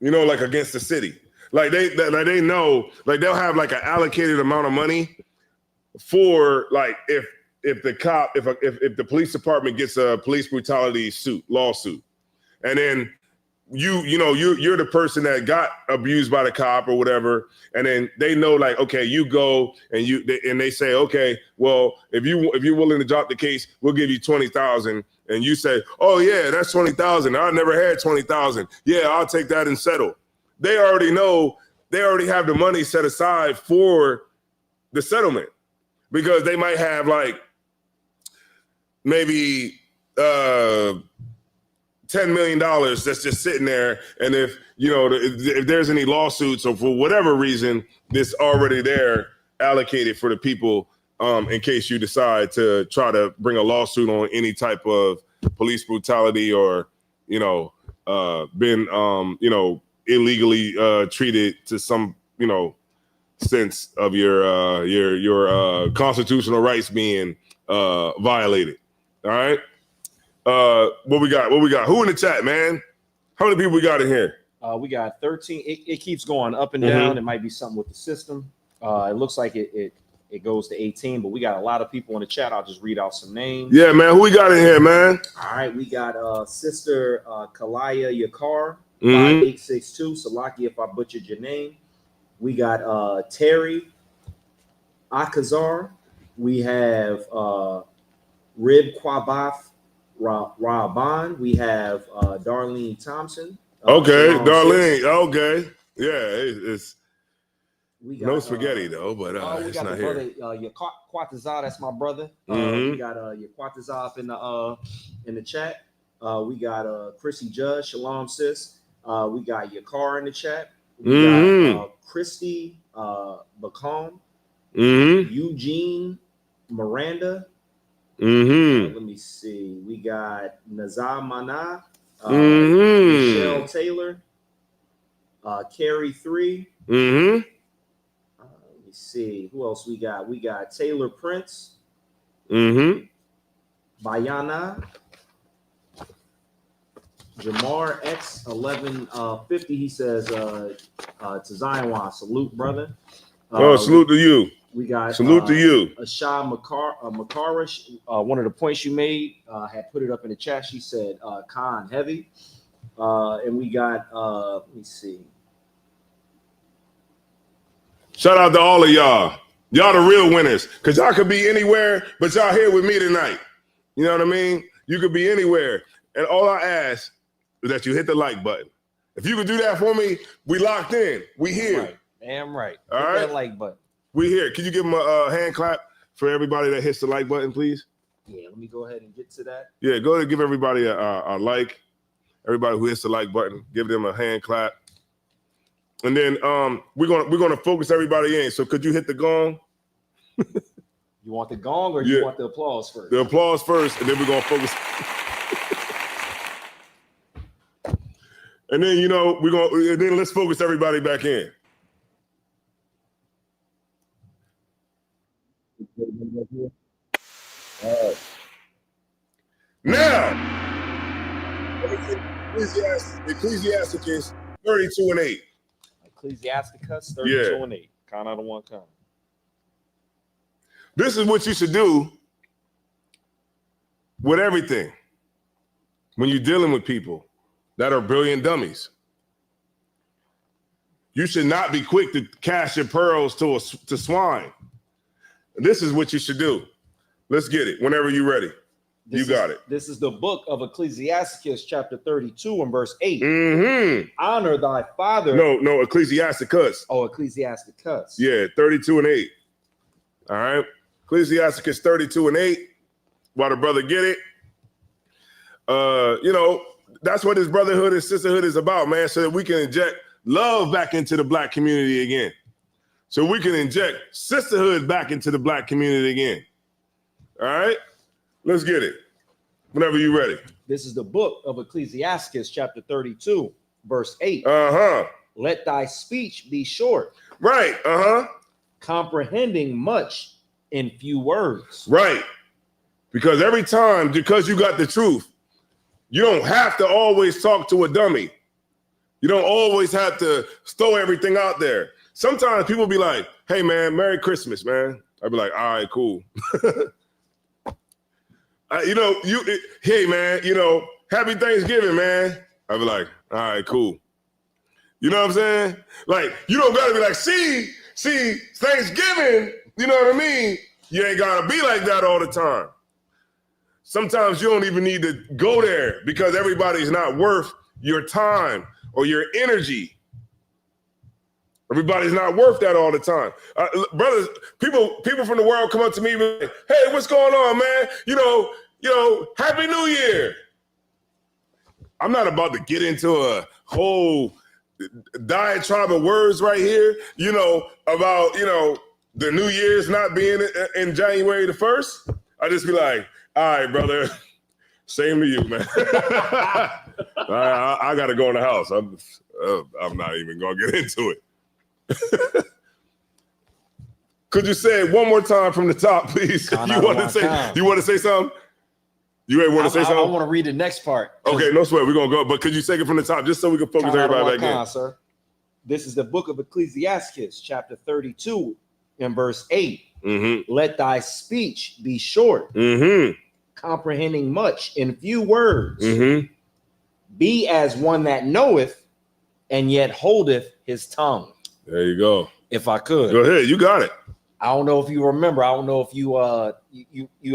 like against the city. Like they know, like they'll have like an allocated amount of money for like if the police department gets a police brutality lawsuit, and then you're the person that got abused by the cop or whatever, and then they know like, okay, you go and they say, okay, well, if you're willing to drop the case, we'll give you $20,000, and you say, oh yeah, that's $20,000. I never had $20,000. Yeah, I'll take that and settle. They already know. They already have the money set aside for the settlement, because they might have like maybe $10 million that's just sitting there. And if there's any lawsuits or for whatever reason, this already there allocated for the people in case you decide to try to bring a lawsuit on any type of police brutality or, been, illegally treated to some, sense of your constitutional rights being violated. All right. What we got? Who in the chat, man? How many people we got in here? We got 13. It keeps going up and down. It might be something with the system. It looks like it goes to 18, but we got a lot of people in the chat. I'll just read out some names. Yeah, man. Who we got in here, man? All right, we got Sister Kalaya Yakar, 5862. Salaki, if I butchered your name. We got Terry Akazar. We have Rib Quabaf Raban. We have Darlene Thompson. Okay, Darlene. Okay, yeah, it's we got, no spaghetti though, but it's not here. Yaquataza, that's my brother. We got Yaquataza up in the chat. We got Chrissy Judge, Shalom sis. We got Yakar in the chat. We got Christy Bacon, Eugene Miranda. Mm-hmm. Let me see. We got Nazamana, Mm-hmm. Michelle Taylor, Carrie 3. Mm-hmm. Let me see. Who else we got? We got Taylor Prince. Mm-hmm. Bayana. Jamar X 1150. He says to Zion, salute, brother. Salute to you. We got salute to you. Ashah Makarish. One of the points you made, had put it up in the chat. She said Khan heavy. And we got let me see. Shout out to all of y'all. Y'all the real winners. Cause y'all could be anywhere, but y'all here with me tonight. You know what I mean? You could be anywhere. And all I ask is that you hit the like button. If you could do that for me, we locked in. We here. Right. Damn right. All hit right. that like button. We here. Can you give them a hand clap for everybody that hits the like button, please? Yeah, let me go ahead and get to that. Yeah, go ahead and give everybody a like. Everybody who hits the like button, give them a hand clap. And then we're gonna focus everybody in. So could you hit the gong? You want the gong or you want the applause first? The applause first, and then we're gonna focus. And then then let's focus everybody back in. All right. Now, Ecclesiasticus 32:8. Ecclesiasticus 32:8. Count out of one count. This is what you should do with everything when you're dealing with people that are brilliant dummies. You should not be quick to cast your pearls to swine. This is what you should do. Let's get it whenever you're ready. You got it. This is the book of Ecclesiasticus, chapter 32 and verse 8. Mm-hmm. Honor thy father. No, Ecclesiasticus. Oh, Ecclesiasticus. Yeah, 32:8. All right. Ecclesiasticus 32:8. While the brother get it. That's what this brotherhood and sisterhood is about, man, so that we can inject love back into the black community again. So we can inject sisterhood back into the black community again. All right? Let's get it. Whenever you're ready. This is the book of Ecclesiasticus, chapter 32, verse 8. Uh-huh. Let thy speech be short. Right. Uh-huh. Comprehending much in few words. Right. Because because you got the truth, you don't have to always talk to a dummy. You don't always have to throw everything out there. Sometimes people be like, hey, man, Merry Christmas, man. I'd be like, all right, cool. Hey, man, Happy Thanksgiving, man. I'd be like, all right, cool. You know what I'm saying? Like, you don't got to be like, see, Thanksgiving, you know what I mean? You ain't got to be like that all the time. Sometimes you don't even need to go there because everybody's not worth your time or your energy. Everybody's not worth that all the time. Brothers, people from the world come up to me and be like, hey, what's going on, man? Happy New Year. I'm not about to get into a whole diatribe of words right here, about, the New Year's not being in January the 1st. I just be like, all right, brother, same to you, man. I got to go in the house. I'm not even going to get into it. Could you say it one more time from the top, please? You want to say something? You want to say something? I want to read the next part. Okay, no sweat. We're going to go. But could you take it from the top just so we can focus everybody back in? Sir. This is the book of Ecclesiasticus, chapter 32 and verse 8. Mm-hmm. Let thy speech be short, mm-hmm. comprehending much in few words. Mm-hmm. Be as one that knoweth and yet holdeth his tongue. There you go. If I could. Go ahead. You got it. I don't know if you remember. I don't know if you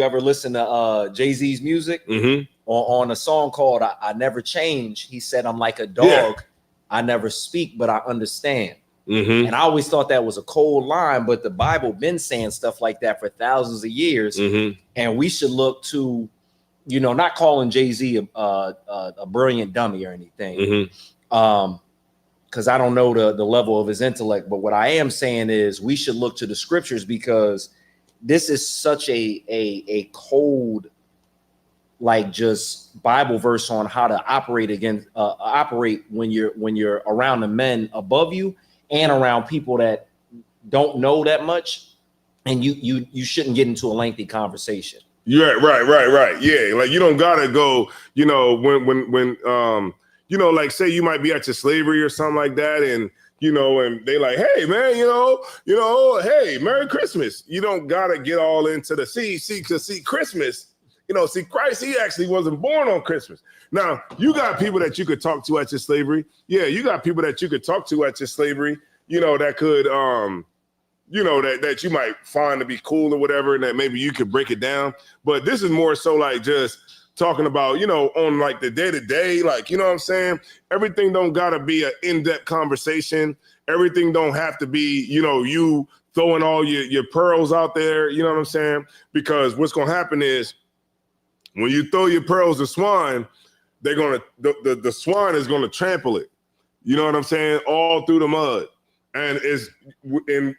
ever listen to Jay-Z's music mm-hmm. on a song called I Never Change. He said, I'm like a dog. Yeah. I never speak, but I understand. Mm-hmm. And I always thought that was a cold line, but the Bible been saying stuff like that for thousands of years. Mm-hmm. And we should look to, not calling Jay-Z a brilliant dummy or anything. Mm-hmm. Because I don't know the level of his intellect, but what I am saying is we should look to the scriptures because this is such a cold, like, just Bible verse on how to operate when you're around the men above you and around people that don't know that much, and you shouldn't get into a lengthy conversation. Yeah, right. Yeah, like you don't gotta go, when like say you might be at your slavery or something like that, and and they like, hey man, hey, Merry Christmas. You don't gotta get all into the see Christmas. See, Christ, he actually wasn't born on Christmas. Now, you got people that you could talk to at your slavery. Yeah, you got people that you could talk to at your slavery, that could, that you might find to be cool or whatever, and that maybe you could break it down. But this is more so like just talking about, on like the day-to-day, like, you know what I'm saying? Everything don't gotta be an in-depth conversation. Everything don't have to be, you throwing all your pearls out there, you know what I'm saying? Because what's gonna happen is, when you throw your pearls to swine, they're gonna the swine is gonna trample it. You know what I'm saying? All through the mud, and is in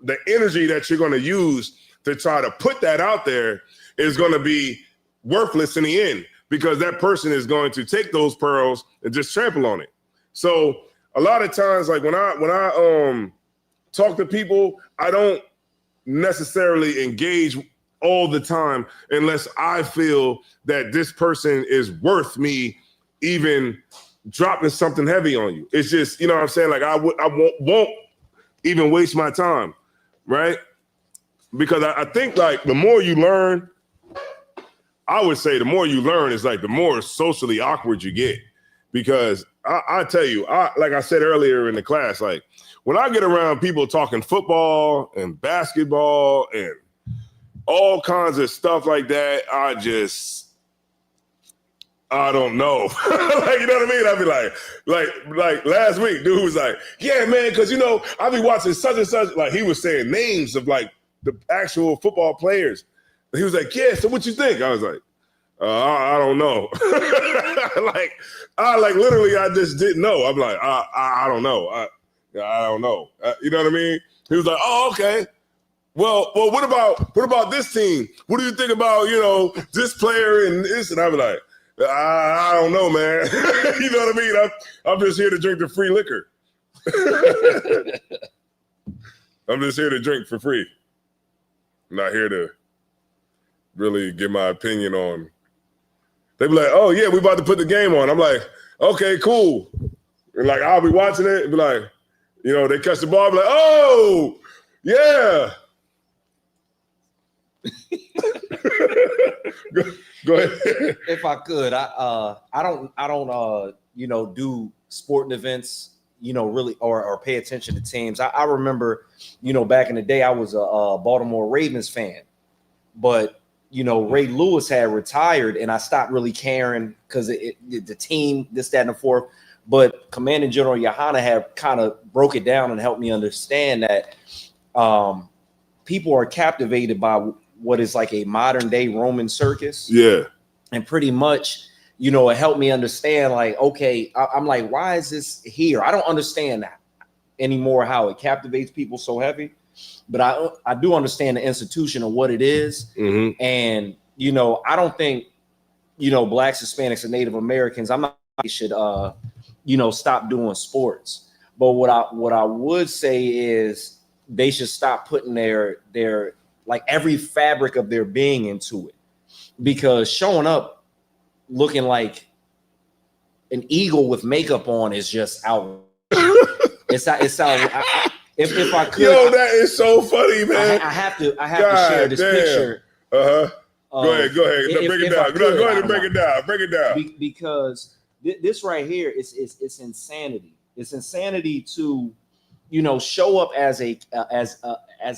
the energy that you're gonna use to try to put that out there is gonna be worthless in the end, because that person is going to take those pearls and just trample on it. So a lot of times, like when I talk to people, I don't necessarily engage all the time unless I feel that this person is worth me even dropping something heavy on you. It's just, you know what I'm saying? Like I won't even waste my time, right? Because I think like the more you learn, I would say the more you learn is like the more socially awkward you get. Because I tell you, like I said earlier in the class, like when I get around people talking football and basketball and all kinds of stuff like that, I don't know. Like, you know what I mean? I'd be like last week, dude was like, yeah, man, because, I'll be watching such and such. Like, he was saying names of, like, the actual football players. He was like, yeah, so what you think? I was like, I don't know. Literally, I just didn't know. I'm like, I don't know. I don't know. You know what I mean? He was like, oh, okay. Well, what about this team? What do you think about, this player and this? And I'd be like, I don't know, man. You know what I mean? I'm just here to drink the free liquor. I'm just here to drink for free. I'm not here to really give my opinion on. They be like, oh, yeah, we about to put the game on. I'm like, okay, cool. And like, I'll be watching it and be like, they catch the ball, be like, oh, yeah. Go ahead. If I could, I don't do sporting events, really, or pay attention to teams. I remember, back in the day, I was a Baltimore Ravens fan, but Ray Lewis had retired, and I stopped really caring because the team, this, that, and the fourth. But Commanding General Yohana had kind of broke it down and helped me understand that people are captivated by what is like a modern day Roman circus. Yeah. And pretty much, it helped me understand, like, okay, I'm like, why is this here? I don't understand that anymore, how it captivates people so heavy. But I do understand the institution of what it is. Mm-hmm. And, I don't think, Blacks, Hispanics, and Native Americans, I'm not they should, stop doing sports. But what I would say is they should stop putting their like every fabric of their being into it, because showing up looking like an eagle with makeup on is just out. It's out. If I could, that is so funny, man. I have to share this picture. Go ahead. Break it down. Go ahead and break it down. Break it down. Because this right here is insanity. It's insanity to, show up as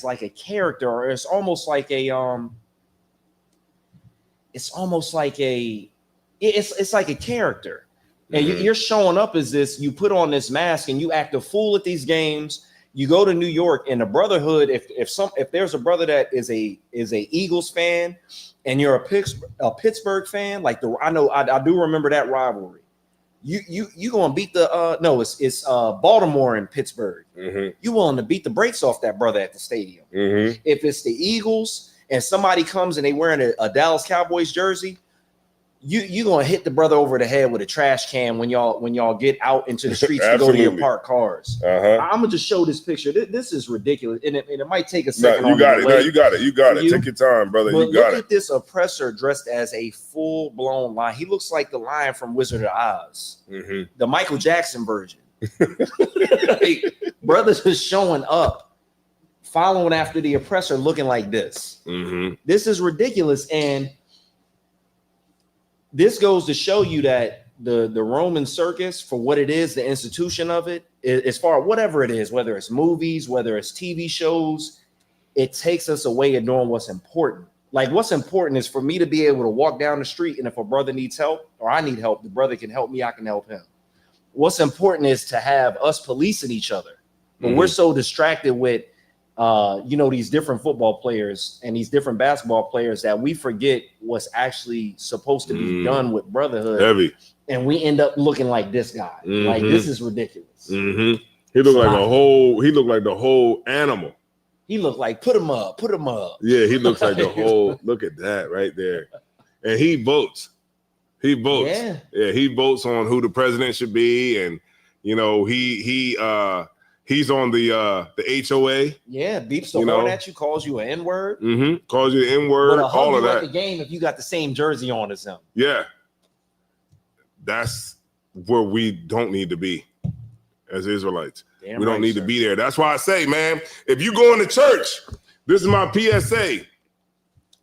like a character, or it's almost like a character. And you're showing up as this, you put on this mask and you act a fool at these games. You go to New York, and the Brotherhood, if there's a brother that is a Eagles fan and you're a Pittsburgh fan, like I do remember that rivalry. You gonna beat the no, it's Baltimore and Pittsburgh. You willing to beat the brakes off that brother at the stadium. If it's the Eagles and somebody comes and they wearing a Dallas Cowboys jersey, you gonna hit the brother over the head with a trash can when y'all get out into the streets to go to your parked cars. I'm gonna just show this picture. This is ridiculous, and it might take a second. You got it. No, you got it. You got it. Take your time, brother. But you got look at this oppressor dressed as a full-blown lion. He looks like the lion from Wizard of Oz, the Michael Jackson version. Brothers is showing up, following after the oppressor, looking like this. This is ridiculous, and this goes to show you that the Roman circus, for what it is, the institution of it, as far as whatever it is, whether it's movies, whether it's TV shows, it takes us away at doing what's important. Like, what's important is for me to be able to walk down the street, and if a brother needs help or I need help, the brother can help me, I can help him. What's important is to have us policing each other. But we're so distracted with these different football players and these different basketball players that we forget what's actually supposed to be done with brotherhood. Heavy. And we end up looking like this guy. Like, this is ridiculous. He looked like the whole animal. He looked like put him up. Yeah, he looks like the whole. Look at that right there. And he votes. Yeah, he votes on who the president should be, and he's on the HOA. Yeah, beeps the horn at you, calls you an N-word. Calls you an N-word. All of that. At the game if you got the same jersey on as him. Yeah, that's where we don't need to be as Israelites. We don't need to be there. That's why I say, man, if you go into church, this is my PSA.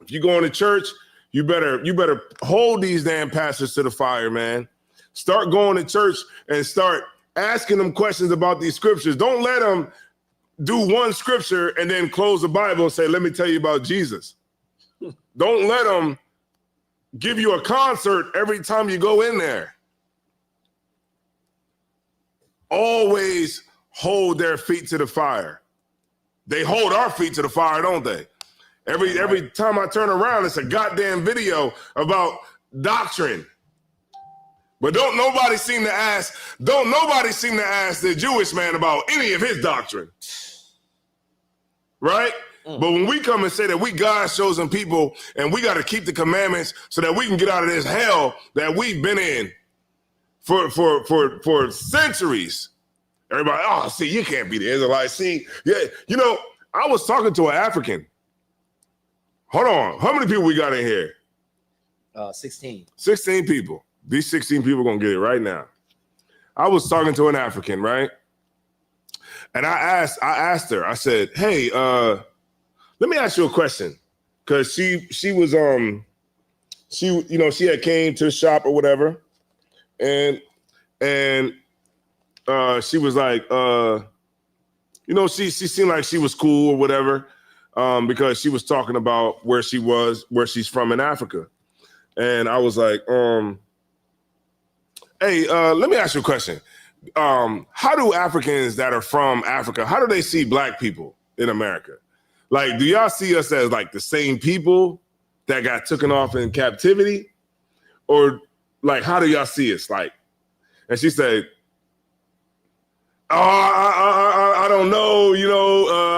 If you go into church, you better hold these damn pastors to the fire, man. Start going to church and start asking them questions about these scriptures. Don't let them do one scripture and then close the Bible and say, let me tell you about Jesus. Don't let them give you a concert every time you go in there. Always hold their feet to the fire. They hold our feet to the fire, don't they? Every time I turn around, it's a goddamn video about doctrine. But don't nobody seem to ask the Jewish man about any of his doctrine. Right? But when we come and say that we God's chosen people and we got to keep the commandments so that we can get out of this hell that we've been in for centuries. Everybody, see, you can't be the Israelite. See, yeah, I was talking to an African. Hold on. How many people we got in here? 16. 16 people. These 16 people are going to get it right now. I was talking to an African, right? And I asked her, I said, hey, let me ask you a question. Because she was, she had came to the shop or whatever. And she was like, she seemed like she was cool or whatever. Because she was talking about where she's from in Africa. And I was like, hey, let me ask you a question. How do Africans that are from Africa, how do they see black people in America? Like, do y'all see us as like the same people that got taken off in captivity? Or like, how do y'all see us? Like, and she said, I don't know.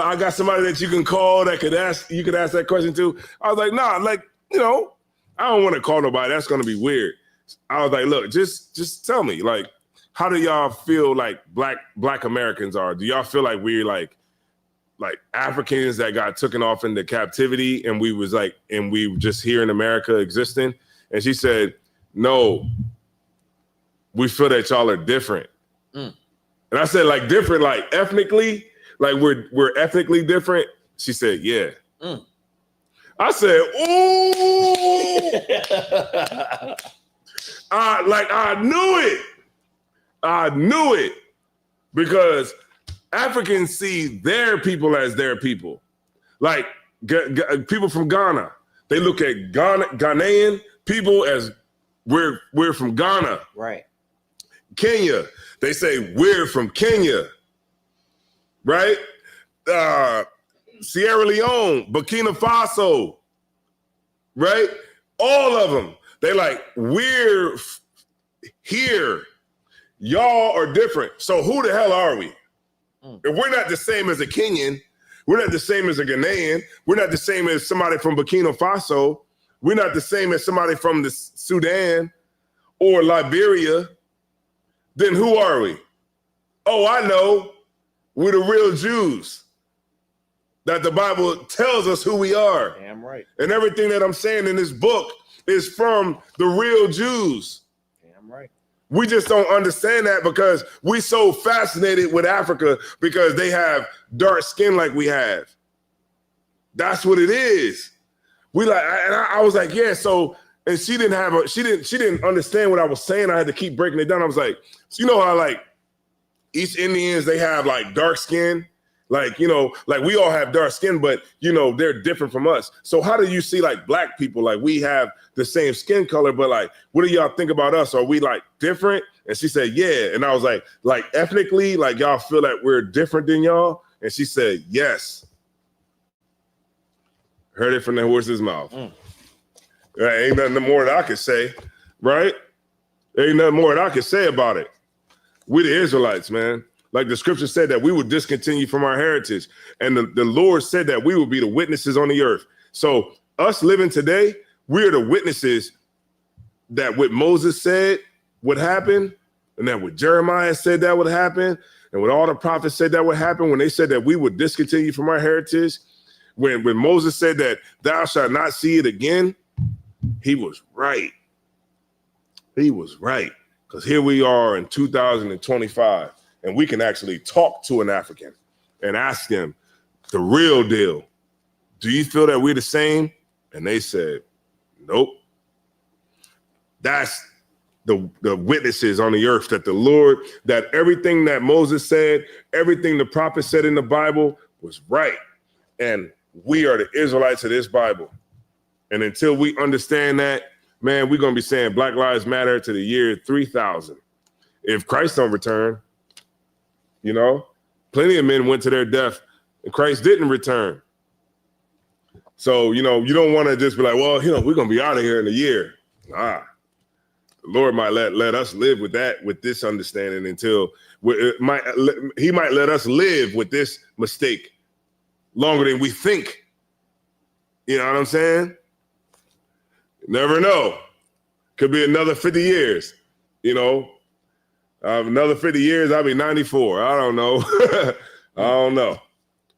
I got somebody that you can call that you could ask that question to. I was like, nah, like, I don't want to call nobody. That's going to be weird. I was like, look, just tell me, like, how do y'all feel like black Americans are? Do y'all feel like we're like Africans that got taken off into captivity and we just here in America existing? And she said, no, we feel that y'all are different. And I said, like, different, like ethnically, like we're ethnically different. She said, yeah. I said, ooh. I knew it because Africans see their people as their people. Like people from Ghana, they look at Ghanaian people as we're from Ghana. Right. Kenya, they say we're from Kenya. Right? Sierra Leone, Burkina Faso. Right? All of them. They like, we're here Y'all are different. So who the hell are we? If we're not the same as a Kenyan, we're not the same as a Ghanaian, we're not the same as somebody from Burkina Faso, we're not the same as somebody from the Sudan or Liberia, then who are we? Oh, I know. We're the real Jews. That the Bible tells us who we are. Damn right. And everything that I'm saying in this book is from the real Jews. Damn right. We just don't understand that because we're so fascinated with Africa because they have dark skin like we have. That's what it is. We like, and I was like, yeah. So, and she didn't understand what I was saying. I had to keep breaking it down. I was like, so you know how like East Indians, they have like dark skin. Like, you know, like we all have dark skin, but, you know, they're different from us. So how do you see like black people? Like we have the same skin color, but like, what do y'all think about us? Are we like different? And she said, yeah. And I was like ethnically, like y'all feel like we're different than y'all? And she said, yes. Heard it from the horse's mouth. Ain't nothing more that I could say, right? Ain't nothing more that I could say about it. We the Israelites, man. Like the scripture said that we would discontinue from our heritage. And the Lord said that we would be the witnesses on the earth. So us living today, we're the witnesses that what Moses said would happen, and that what Jeremiah said that would happen, and what all the prophets said that would happen when they said that we would discontinue from our heritage. When Moses said that thou shalt not see it again, he was right. He was right. Because here we are in 2025. And we can actually talk to an African and ask them the real deal. Do you feel that we're the same? And they said, nope. That's the witnesses on the earth that the Lord, that everything that Moses said, everything the prophet said in the Bible was right. And we are the Israelites of this Bible. And until we understand that, man, we're going to be saying Black Lives Matter to the year 3000. If Christ don't return, you know, plenty of men went to their death and Christ didn't return. So, you know, you don't want to just be like, well, you know, we're going to be out of here in a year. The Lord might let us live with that, with this understanding until he might let us live with this mistake longer than we think. You know what I'm saying? Never know. Could be another 50 years, you know. Another 50 years, I'll be 94. I don't know. I don't know.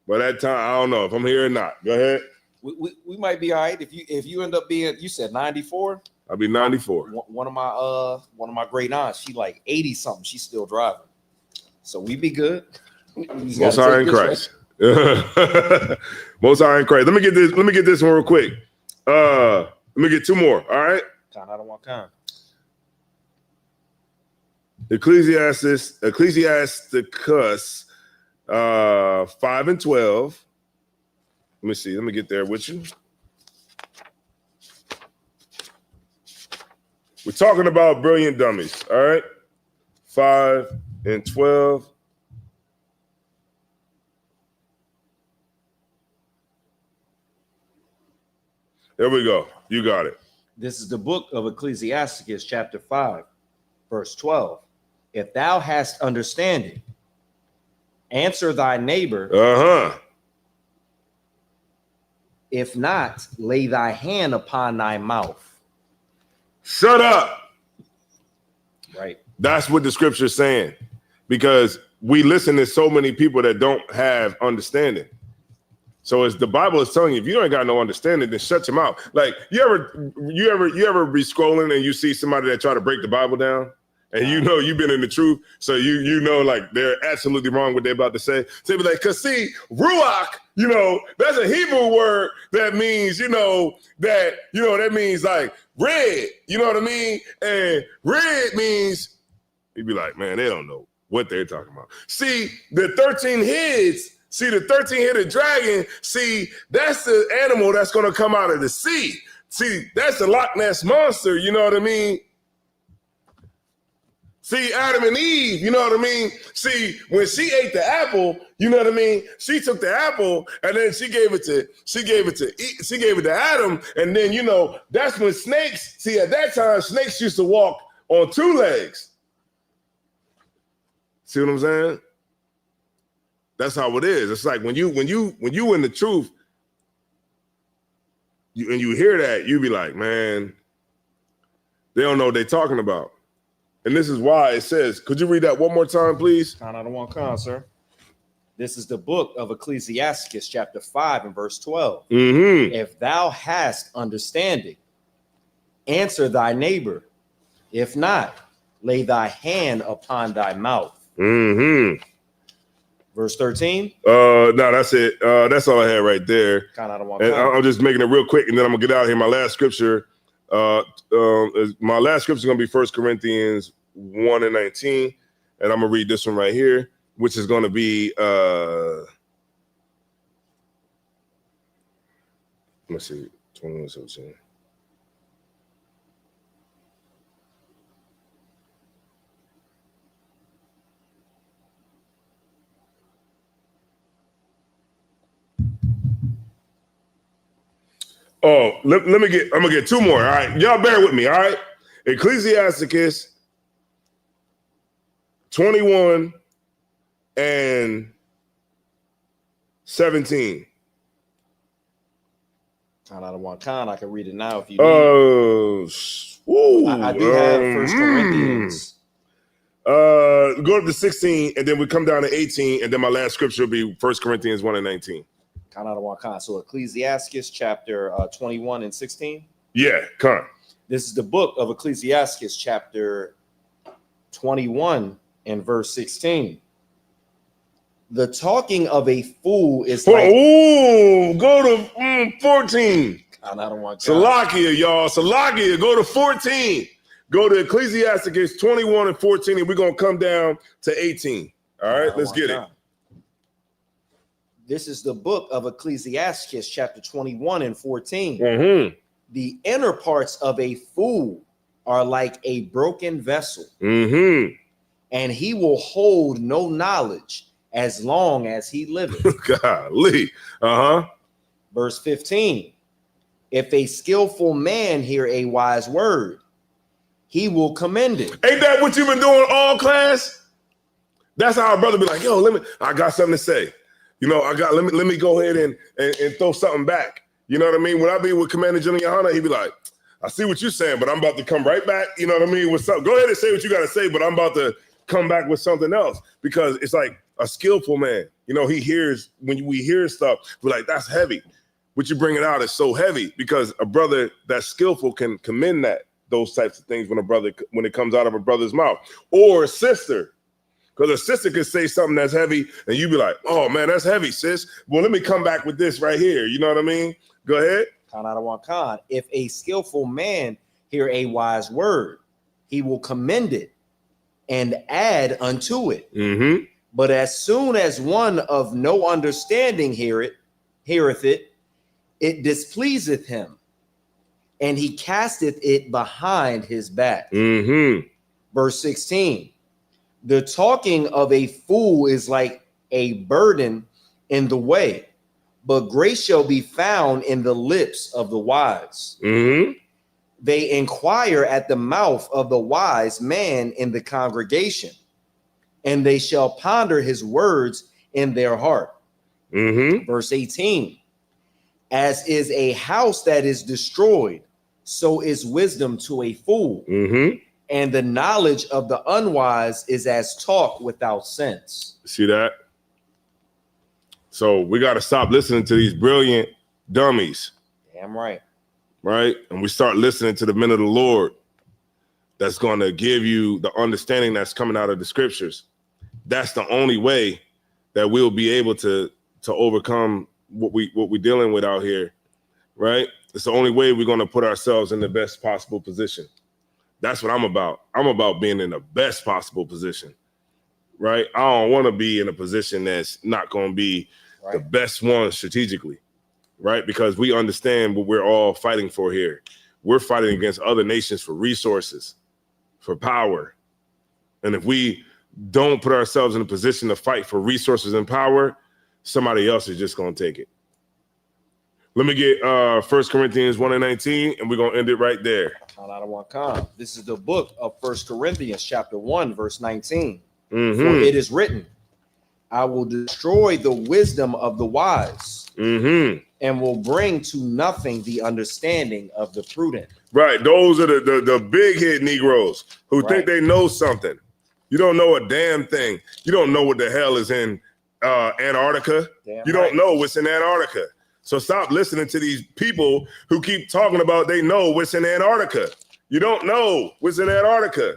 By that time, I don't know if I'm here or not. Go ahead. We might be all right if you end up being. You said 94. I'll be 94. One of my great aunts, she like 80 something. She's still driving, so we be good. Most High in Christ. Most High in Christ. Let me get this one real quick. Let me get two more. All right. Kind of want kind. Ecclesiasticus 5:12. Let me see. Let me get there with you. We're talking about brilliant dummies. All right. 5:12. There we go. You got it. This is the book of Ecclesiasticus, chapter 5, verse 12. If thou hast understanding, answer thy neighbor. If not, lay thy hand upon thy mouth. Shut up. Right. That's what the scripture is saying. Because we listen to so many people that don't have understanding. So as the Bible is telling you, if you ain't got no understanding, then shut your mouth. Like you ever be scrolling and you see somebody that try to break the Bible down? And you know you've been in the truth, so you know like they're absolutely wrong what they're about to say. So they be like, cause see, ruach, you know, that's a Hebrew word that means, that means like red, you know what I mean? And red means, you'd be like, man, they don't know what they're talking about. See, the 13 heads, the 13-headed dragon, that's the animal that's gonna come out of the sea. See, that's the Loch Ness monster, you know what I mean? See, Adam and Eve, you know what I mean? See, when she ate the apple, you know what I mean? She took the apple and then she gave it to Adam. And then, you know, that's when snakes, at that time, snakes used to walk on two legs. See what I'm saying? That's how it is. It's like when you in the truth, and you hear that, you be like, man, they don't know what they're talking about. And this is why it says, could you read that one more time, please? Count out of one con, sir. This is the book of Ecclesiasticus, chapter 5 and verse 12. Mm-hmm. If thou hast understanding, answer thy neighbor. If not, lay thy hand upon thy mouth. Mm-hmm. Verse 13. No, that's it. That's all I had right there. Count out of one And con. I'm just making it real quick, and then I'm gonna get out of here. My last scripture is going to be 1 Corinthians 1 and 19, and I'm gonna read this one right here, which is going to be let's see, 21, 17. Oh, I'm gonna get two more. All right, y'all bear with me. All right, Ecclesiasticus 21 and 17. Count out of one con. I can read it now if you need. I do have 1 Corinthians. Go up to 16, and then we come down to 18, and then my last scripture will be 1 Corinthians 1 and 19. Count out of one con. So Ecclesiasticus chapter 21 and 16. Yeah, come. This is the book of Ecclesiasticus chapter 21 and verse 16. The talking of a fool is like... go to 14. Count out of one con. Salakia, y'all. Salakia, go to 14. Go to Ecclesiasticus 21 and 14, and we're going to come down to 18. All right, let's get it. This is the book of Ecclesiasticus, chapter 21 and 14. Mm-hmm. The inner parts of a fool are like a broken vessel, mm-hmm. and he will hold no knowledge as long as he liveth. Golly. Uh-huh. Verse 15. If a skillful man hear a wise word, he will commend it. Ain't that what you've been doing all class? That's how our brother be like, yo, I got something to say. You know, let me go ahead and throw something back. You know what I mean? When I be with Commander General Yohana, he be like, I see what you're saying, but I'm about to come right back. You know what I mean? With something. Go ahead and say what you got to say, but I'm about to come back with something else, because it's like a skillful man. You know, he hears, when we hear stuff, we're like, that's heavy. What you bring it out is so heavy, because a brother that's skillful can commend those types of things when it comes out of a brother's mouth, or a sister. Because a sister could say something that's heavy, and you be like, oh, man, that's heavy, sis. Well, let me come back with this right here. You know what I mean? Go ahead. Count out of one con. If a skillful man hear a wise word, he will commend it and add unto it. Mm-hmm. But as soon as one of no understanding heareth it, it displeaseth him, and he casteth it behind his back. Mm-hmm. Verse 16. The talking of a fool is like a burden in the way, but grace shall be found in the lips of the wise. Mm-hmm. They inquire at the mouth of the wise man in the congregation, and they shall ponder his words in their heart. Mm-hmm. Verse 18. As is a house that is destroyed, so is wisdom to a fool. Mm-hmm. And the knowledge of the unwise is as talk without sense. See that? So we got to stop listening to these brilliant dummies. Damn right. Right? And we start listening to the men of the Lord that's going to give you the understanding that's coming out of the scriptures. That's the only way that we'll be able to overcome what we're dealing with out here. Right? It's the only way we're going to put ourselves in the best possible position. That's what I'm about. I'm about being in the best possible position, right? I don't want to be in a position that's not going to be the best one strategically, right? Because we understand what we're all fighting for here. We're fighting against other nations for resources, for power. And if we don't put ourselves in a position to fight for resources and power, somebody else is just going to take it. Let me get 1 Corinthians 1 and 19, and we're going to end it right there. Count out of one con. This is the book of 1 Corinthians chapter 1, verse 19. For it is written, I will destroy the wisdom of the wise and will bring to nothing the understanding of the prudent. Right. Those are the big head Negroes who think they know something. You don't know a damn thing. You don't know what the hell is in Antarctica. You don't know what's in Antarctica. So stop listening to these people who keep talking about they know what's in Antarctica. You don't know what's in Antarctica.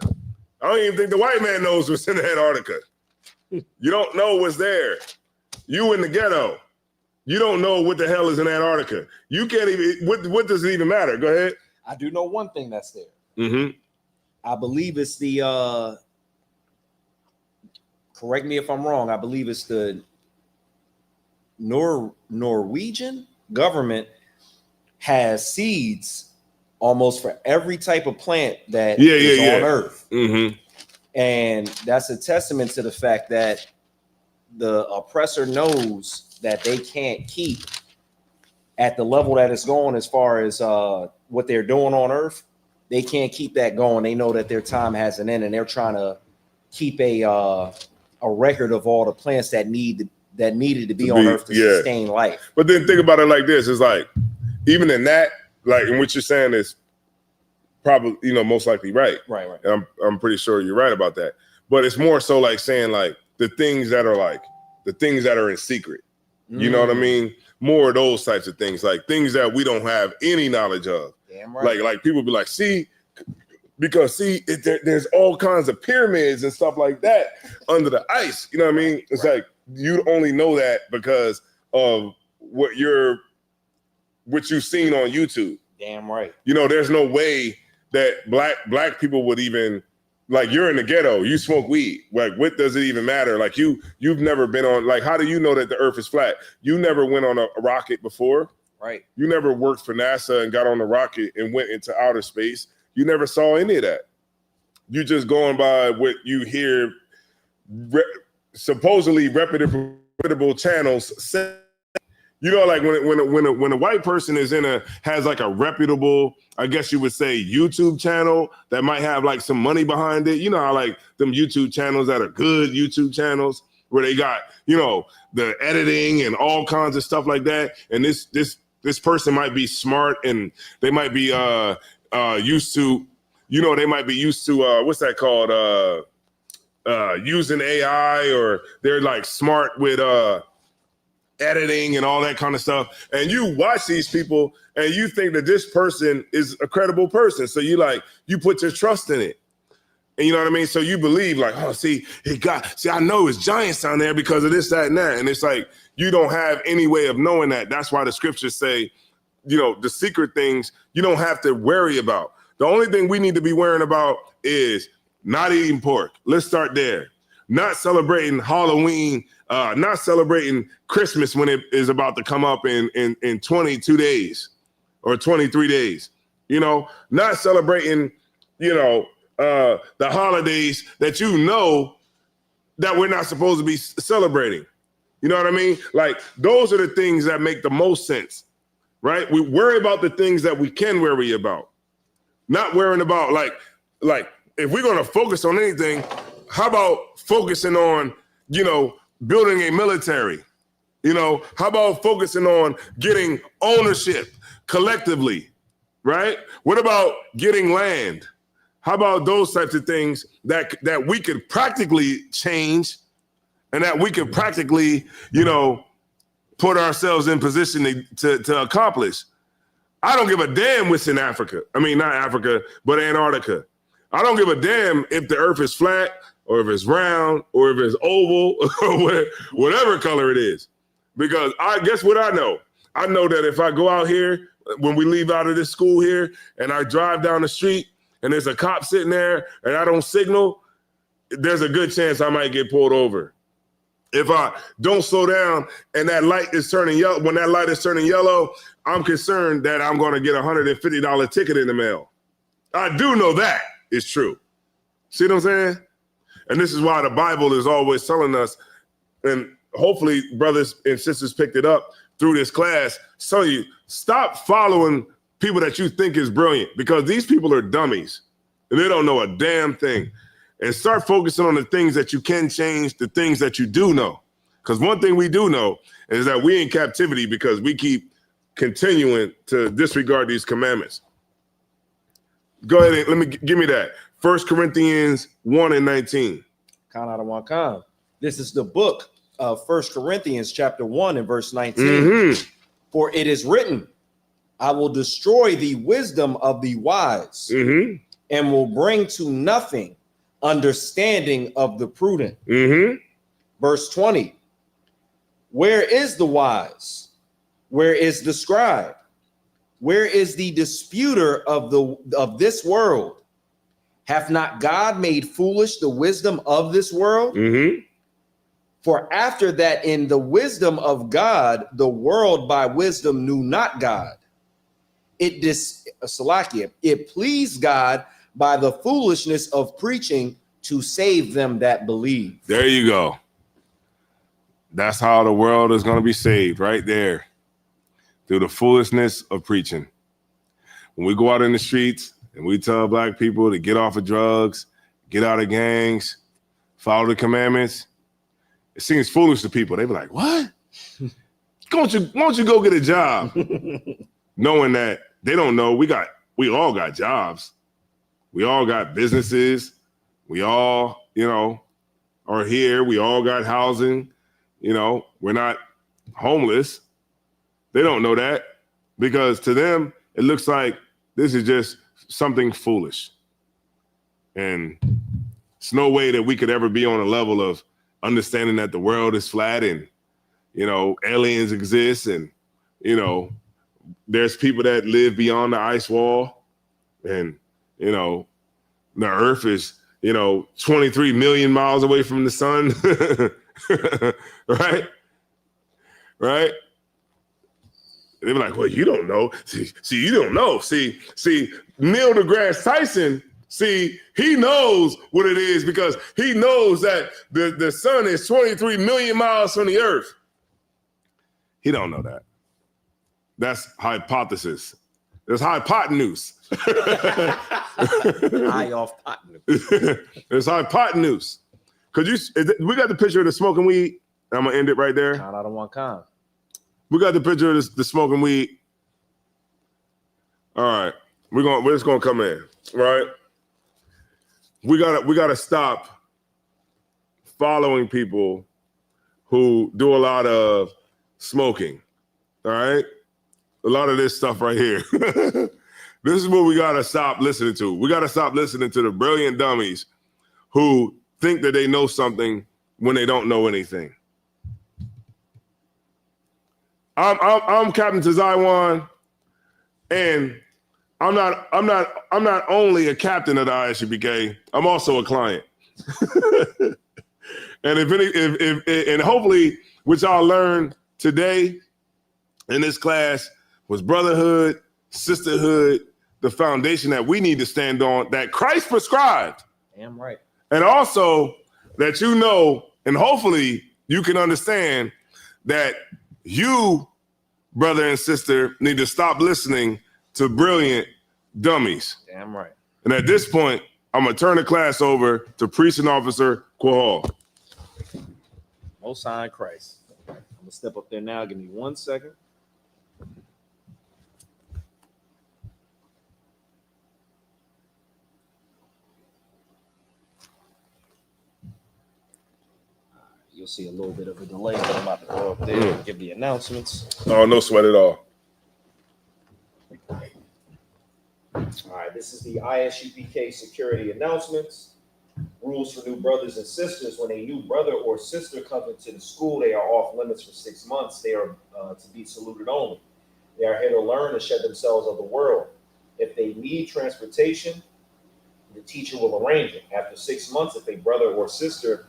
I don't even think the white man knows what's in Antarctica. You don't know what's there. You in the ghetto. You don't know what the hell is in Antarctica. You can't even, what does it even matter? Go ahead. I do know one thing that's there. I believe it's the, correct me if I'm wrong, I believe it's the Norwegian government has seeds almost for every type of plant that is on Earth. And that's a testament to the fact that the oppressor knows that they can't keep at the level that it's going as far as what they're doing on Earth. They can't keep that going. They know that their time has an end, and they're trying to keep a record of all the plants that needed to be on Earth to sustain life. But then think about it like this: it's like even in that, like, and what you're saying is probably, you know, most likely right. And I'm pretty sure you're right about that. But it's more so like saying like the things that are in secret. You know what I mean? More of those types of things, like things that we don't have any knowledge of. Damn right. Like people be like, there's all kinds of pyramids and stuff like that under the ice. You know what I mean? It's like you only know that because of what you've seen on YouTube. Damn right. You know, there's no way that black people would even, like, you're in the ghetto, you smoke weed. Like, what does it even matter? Like, you've never been on, like, how do you know that the earth is flat? You never went on a rocket before. Right. You never worked for NASA and got on a rocket and went into outer space. You never saw any of that. You just going by what you hear supposedly reputable channels say. You know, like when a white person has like a reputable, I guess you would say, YouTube channel that might have like some money behind it. You know how like them YouTube channels that are good YouTube channels where they got, you know, the editing and all kinds of stuff like that. And this person might be smart and they might be used to, you know, they might be used to what's that called? Using AI, or they're like smart with editing and all that kind of stuff. And you watch these people and you think that this person is a credible person. So you put your trust in it. And you know what I mean? So you believe like, oh, I know it's giants down there because of this, that, and that. And it's like, you don't have any way of knowing that. That's why the scriptures say, you know, the secret things you don't have to worry about. The only thing we need to be worrying about is not eating pork. Let's start there. Not celebrating Halloween, not celebrating Christmas when it is about to come up in 22 days or 23 days. You know, not celebrating, you know, the holidays that you know that we're not supposed to be celebrating. You know what I mean? Like, those are the things that make the most sense, right? We worry about the things that we can worry about, not worrying about like if we're going to focus on anything, how about focusing on, you know, building a military? You know, how about focusing on getting ownership collectively, right? What about getting land? How about those types of things that we could practically change and that we could practically, you know, put ourselves in position to accomplish? I don't give a damn what's in Africa. I mean, not Africa, but Antarctica. I don't give a damn if the earth is flat or if it's round or if it's oval or whatever color it is. Because guess what I know? I know that if I go out here, when we leave out of this school here and I drive down the street and there's a cop sitting there and I don't signal, there's a good chance I might get pulled over. If I don't slow down and that light is turning yellow, when that light is turning yellow, I'm concerned that I'm going to get a $150 ticket in the mail. I do know that is true. See what I'm saying? And this is why the Bible is always telling us, and hopefully brothers and sisters picked it up through this class, so you stop following people that you think is brilliant, because these people are dummies and they don't know a damn thing. and start focusing on the things that you can change, the things that you do know. Because one thing we do know is that we in captivity because we keep continuing to disregard these commandments. Go ahead and give me that. 1 Corinthians 1:19. Count out of one count. This is the book of 1 Corinthians chapter 1 and verse 19. Mm-hmm. For it is written, I will destroy the wisdom of the wise and will bring to nothing understanding of the prudent. Verse 20. Where is the wise? Where is the scribe? Where is the disputer of this world? Hath not God made foolish the wisdom of this world? For after that, in the wisdom of God, the world by wisdom knew not God. It pleased God by the foolishness of preaching to save them that believe. There you go. That's how the world is going to be saved, right there, through the foolishness of preaching. When we go out in the streets and we tell black people to get off of drugs, get out of gangs, follow the commandments, it seems foolish to people. They be like, what? Why don't you go get a job? Knowing that they don't know we all got jobs. We all got businesses. We all, are here. We all got housing. We're not homeless. They don't know that because to them, it looks like this is just something foolish. And it's no way that we could ever be on a level of understanding that the world is flat and, aliens exist and, there's people that live beyond the ice wall and, the earth is, 23 million miles away from the sun. Right? They be like, well, you don't know. See, you don't know. See, Neil deGrasse Tyson, he knows what it is because he knows that the sun is 23 million miles from the earth. He don't know that. That's hypothesis. There's hypotenuse. There's hypotenuse. We got the picture of the smoking weed. I'm gonna end it right there. Count out of one count. We got the picture of the smoking weed. All right, we're just gonna come in, right? We gotta stop following people who do a lot of smoking. All right, a lot of this stuff right here. This is what we gotta stop listening to. We gotta stop listening to the brilliant dummies who think that they know something when they don't know anything. I'm Captain Tazaiwan, and I'm not only a captain of the ISUPK, I'm also a client. And and hopefully what y'all learned today in this class was brotherhood, sisterhood, the foundation that we need to stand on, that Christ prescribed. Damn right. And also that and hopefully you can understand that you, brother and sister, need to stop listening to brilliant dummies. Damn right. And at this point, I'm going to turn the class over to Precinct Officer Quahal. Most High in Christ. I'm going to step up there now. Give me 1 second. You'll see a little bit of a delay, but I'm about to go up there and give the announcements. Oh, no sweat at all. All right, this is the ISUPK security announcements. Rules for new brothers and sisters. When a new brother or sister comes into the school, they are off limits for 6 months. They are to be saluted only. They are here to learn and shed themselves of the world. If they need transportation, the teacher will arrange it. After 6 months, if a brother or sister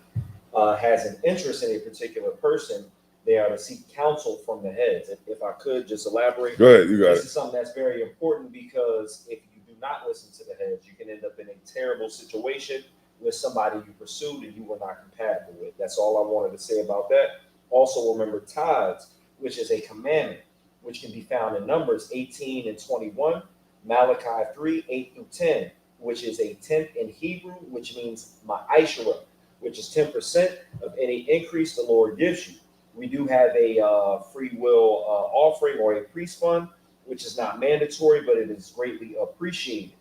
has an interest in a particular person, they are to seek counsel from the heads. If I could just elaborate. Go ahead, you got it. This is something that's very important because if you do not listen to the heads, you can end up in a terrible situation with somebody you pursued and you were not compatible with. That's all I wanted to say about that. Also remember tithes, which is a commandment, which can be found in Numbers 18 and 21, Malachi 3, 8 through 10. which is a tenth in Hebrew, which means ma'ashara, which is 10% of any increase the Lord gives you. We do have a free will offering or a priest fund, which is not mandatory, but it is greatly appreciated.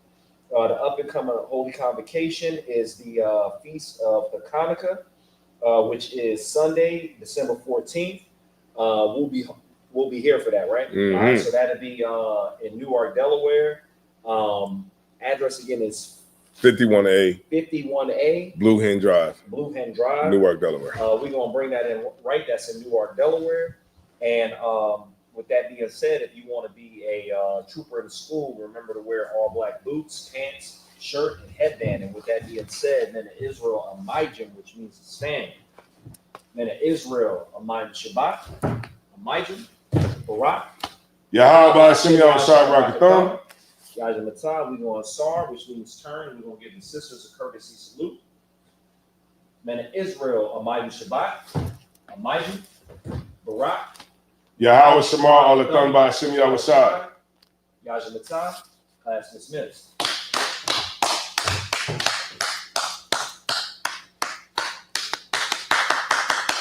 The up-and-coming Holy Convocation is the Feast of the Hanukkah, which is Sunday, December 14th. We'll be here for that, right? Mm-hmm. All right, so that'll be in Newark, Delaware. Address again is 51A 51A Blue Hen Drive, Blue Hen Drive, Newark, Delaware. We're gonna bring that in, right? That's in Newark, Delaware. And with that being said, if you want to be a trooper in the school, remember to wear all black boots, pants, shirt, and headband. And with that being said, then Israel Amijim, which means to stand. Then Israel Amijim Shabbat, Amijim, Barak. Yahweh Hashem Yahweh Rakathon. Yajim Matah, we go on Sar, which means turn. We're gonna give the sisters a courtesy salute. Then Israel Amijim Shabbat, Amijim, Barak. Yahweh Shema Alathon by Hashem Yahweh Shai. Yajim Matah, class dismissed.